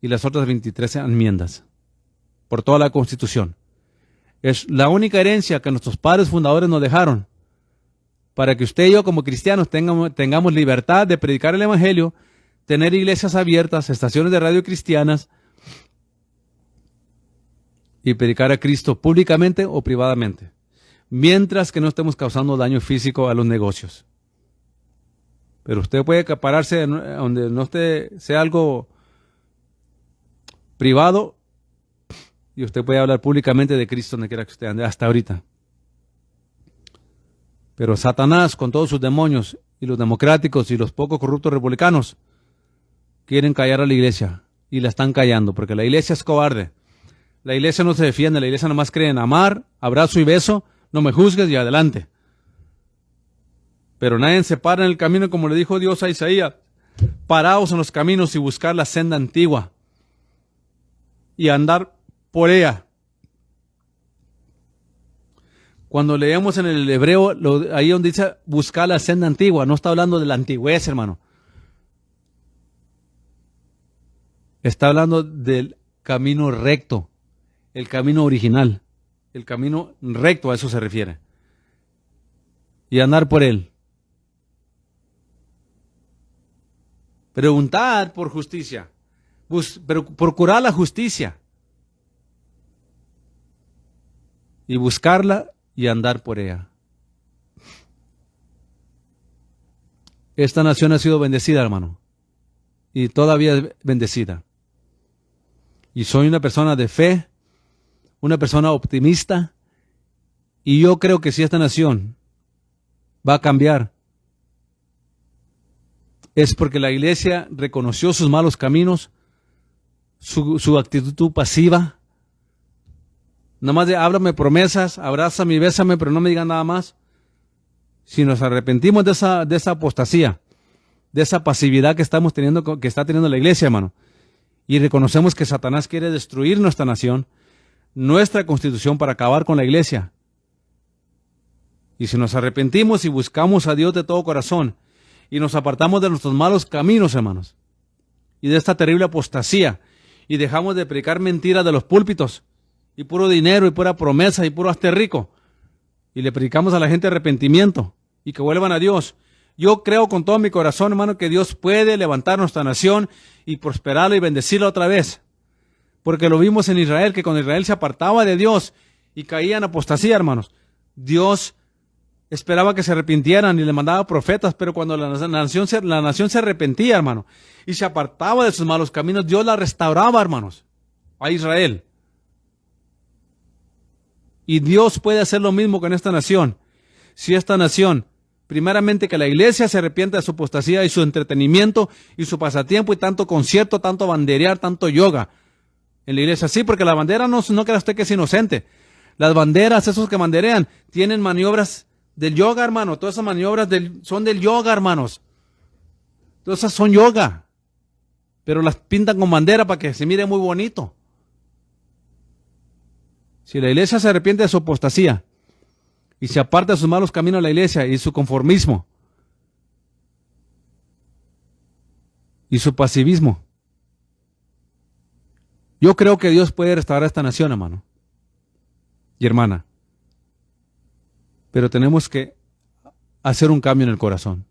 y las otras 23 enmiendas, por toda la Constitución. Es la única herencia que nuestros padres fundadores nos dejaron para que usted y yo como cristianos tengamos libertad de predicar el Evangelio, tener iglesias abiertas, estaciones de radio cristianas y predicar a Cristo públicamente o privadamente, mientras que no estemos causando daño físico a los negocios. Pero usted puede pararse donde no sea algo privado y usted puede hablar públicamente de Cristo donde quiera que usted ande, hasta ahorita. Pero Satanás, con todos sus demonios, y los democráticos y los poco corruptos republicanos, quieren callar a la iglesia, y la están callando, porque la iglesia es cobarde. La iglesia no se defiende, la iglesia nomás cree en amar, abrazo y beso, no me juzgues y adelante. Pero nadie se para en el camino, como le dijo Dios a Isaías: paraos en los caminos y buscar la senda antigua, y andar por ella. Cuando leemos en el hebreo, ahí donde dice buscar la senda antigua, no está hablando de la antigüez, hermano. Está hablando del camino recto, el camino original, el camino recto, a eso se refiere. Y andar por él. Preguntar por justicia, pero procurar la justicia. Y buscarla y andar por ella. Esta nación ha sido bendecida, hermano, y todavía es bendecida. Y soy una persona de fe, una persona optimista, y yo creo que si esta nación va a cambiar, es porque la iglesia reconoció sus malos caminos, su actitud pasiva. Nada más de háblame promesas, abrázame y bésame, pero no me digan nada más. Si nos arrepentimos de esa apostasía, de esa pasividad que estamos teniendo, que está teniendo la iglesia, hermano, y reconocemos que Satanás quiere destruir nuestra nación, nuestra constitución, para acabar con la iglesia. Y si nos arrepentimos y buscamos a Dios de todo corazón y nos apartamos de nuestros malos caminos, hermanos, y de esta terrible apostasía, y dejamos de predicar mentiras de los púlpitos, y puro dinero, y pura promesa, y puro hazte rico, y le predicamos a la gente arrepentimiento, y que vuelvan a Dios. Yo creo con todo mi corazón, hermano, que Dios puede levantar nuestra nación, y prosperarla y bendecirla otra vez. Porque lo vimos en Israel, que cuando Israel se apartaba de Dios, y caía en apostasía, hermanos, Dios esperaba que se arrepintieran, y le mandaba profetas, pero cuando la nación se arrepentía, hermano, y se apartaba de sus malos caminos, Dios la restauraba, hermanos, a Israel. Y Dios puede hacer lo mismo con esta nación. Si esta nación, primeramente que la iglesia se arrepienta de su apostasía y su entretenimiento y su pasatiempo y tanto concierto, tanto banderear, tanto yoga en la iglesia. Sí, porque la bandera no crea usted que es inocente. Las banderas, esos que banderean, tienen maniobras del yoga, hermano. Todas esas maniobras son del yoga, hermanos. Todas esas son yoga. Pero las pintan con bandera para que se mire muy bonito. Si la iglesia se arrepiente de su apostasía y se aparta de sus malos caminos de la iglesia y su conformismo y su pasivismo, yo creo que Dios puede restaurar esta nación, hermano y hermana. Pero tenemos que hacer un cambio en el corazón.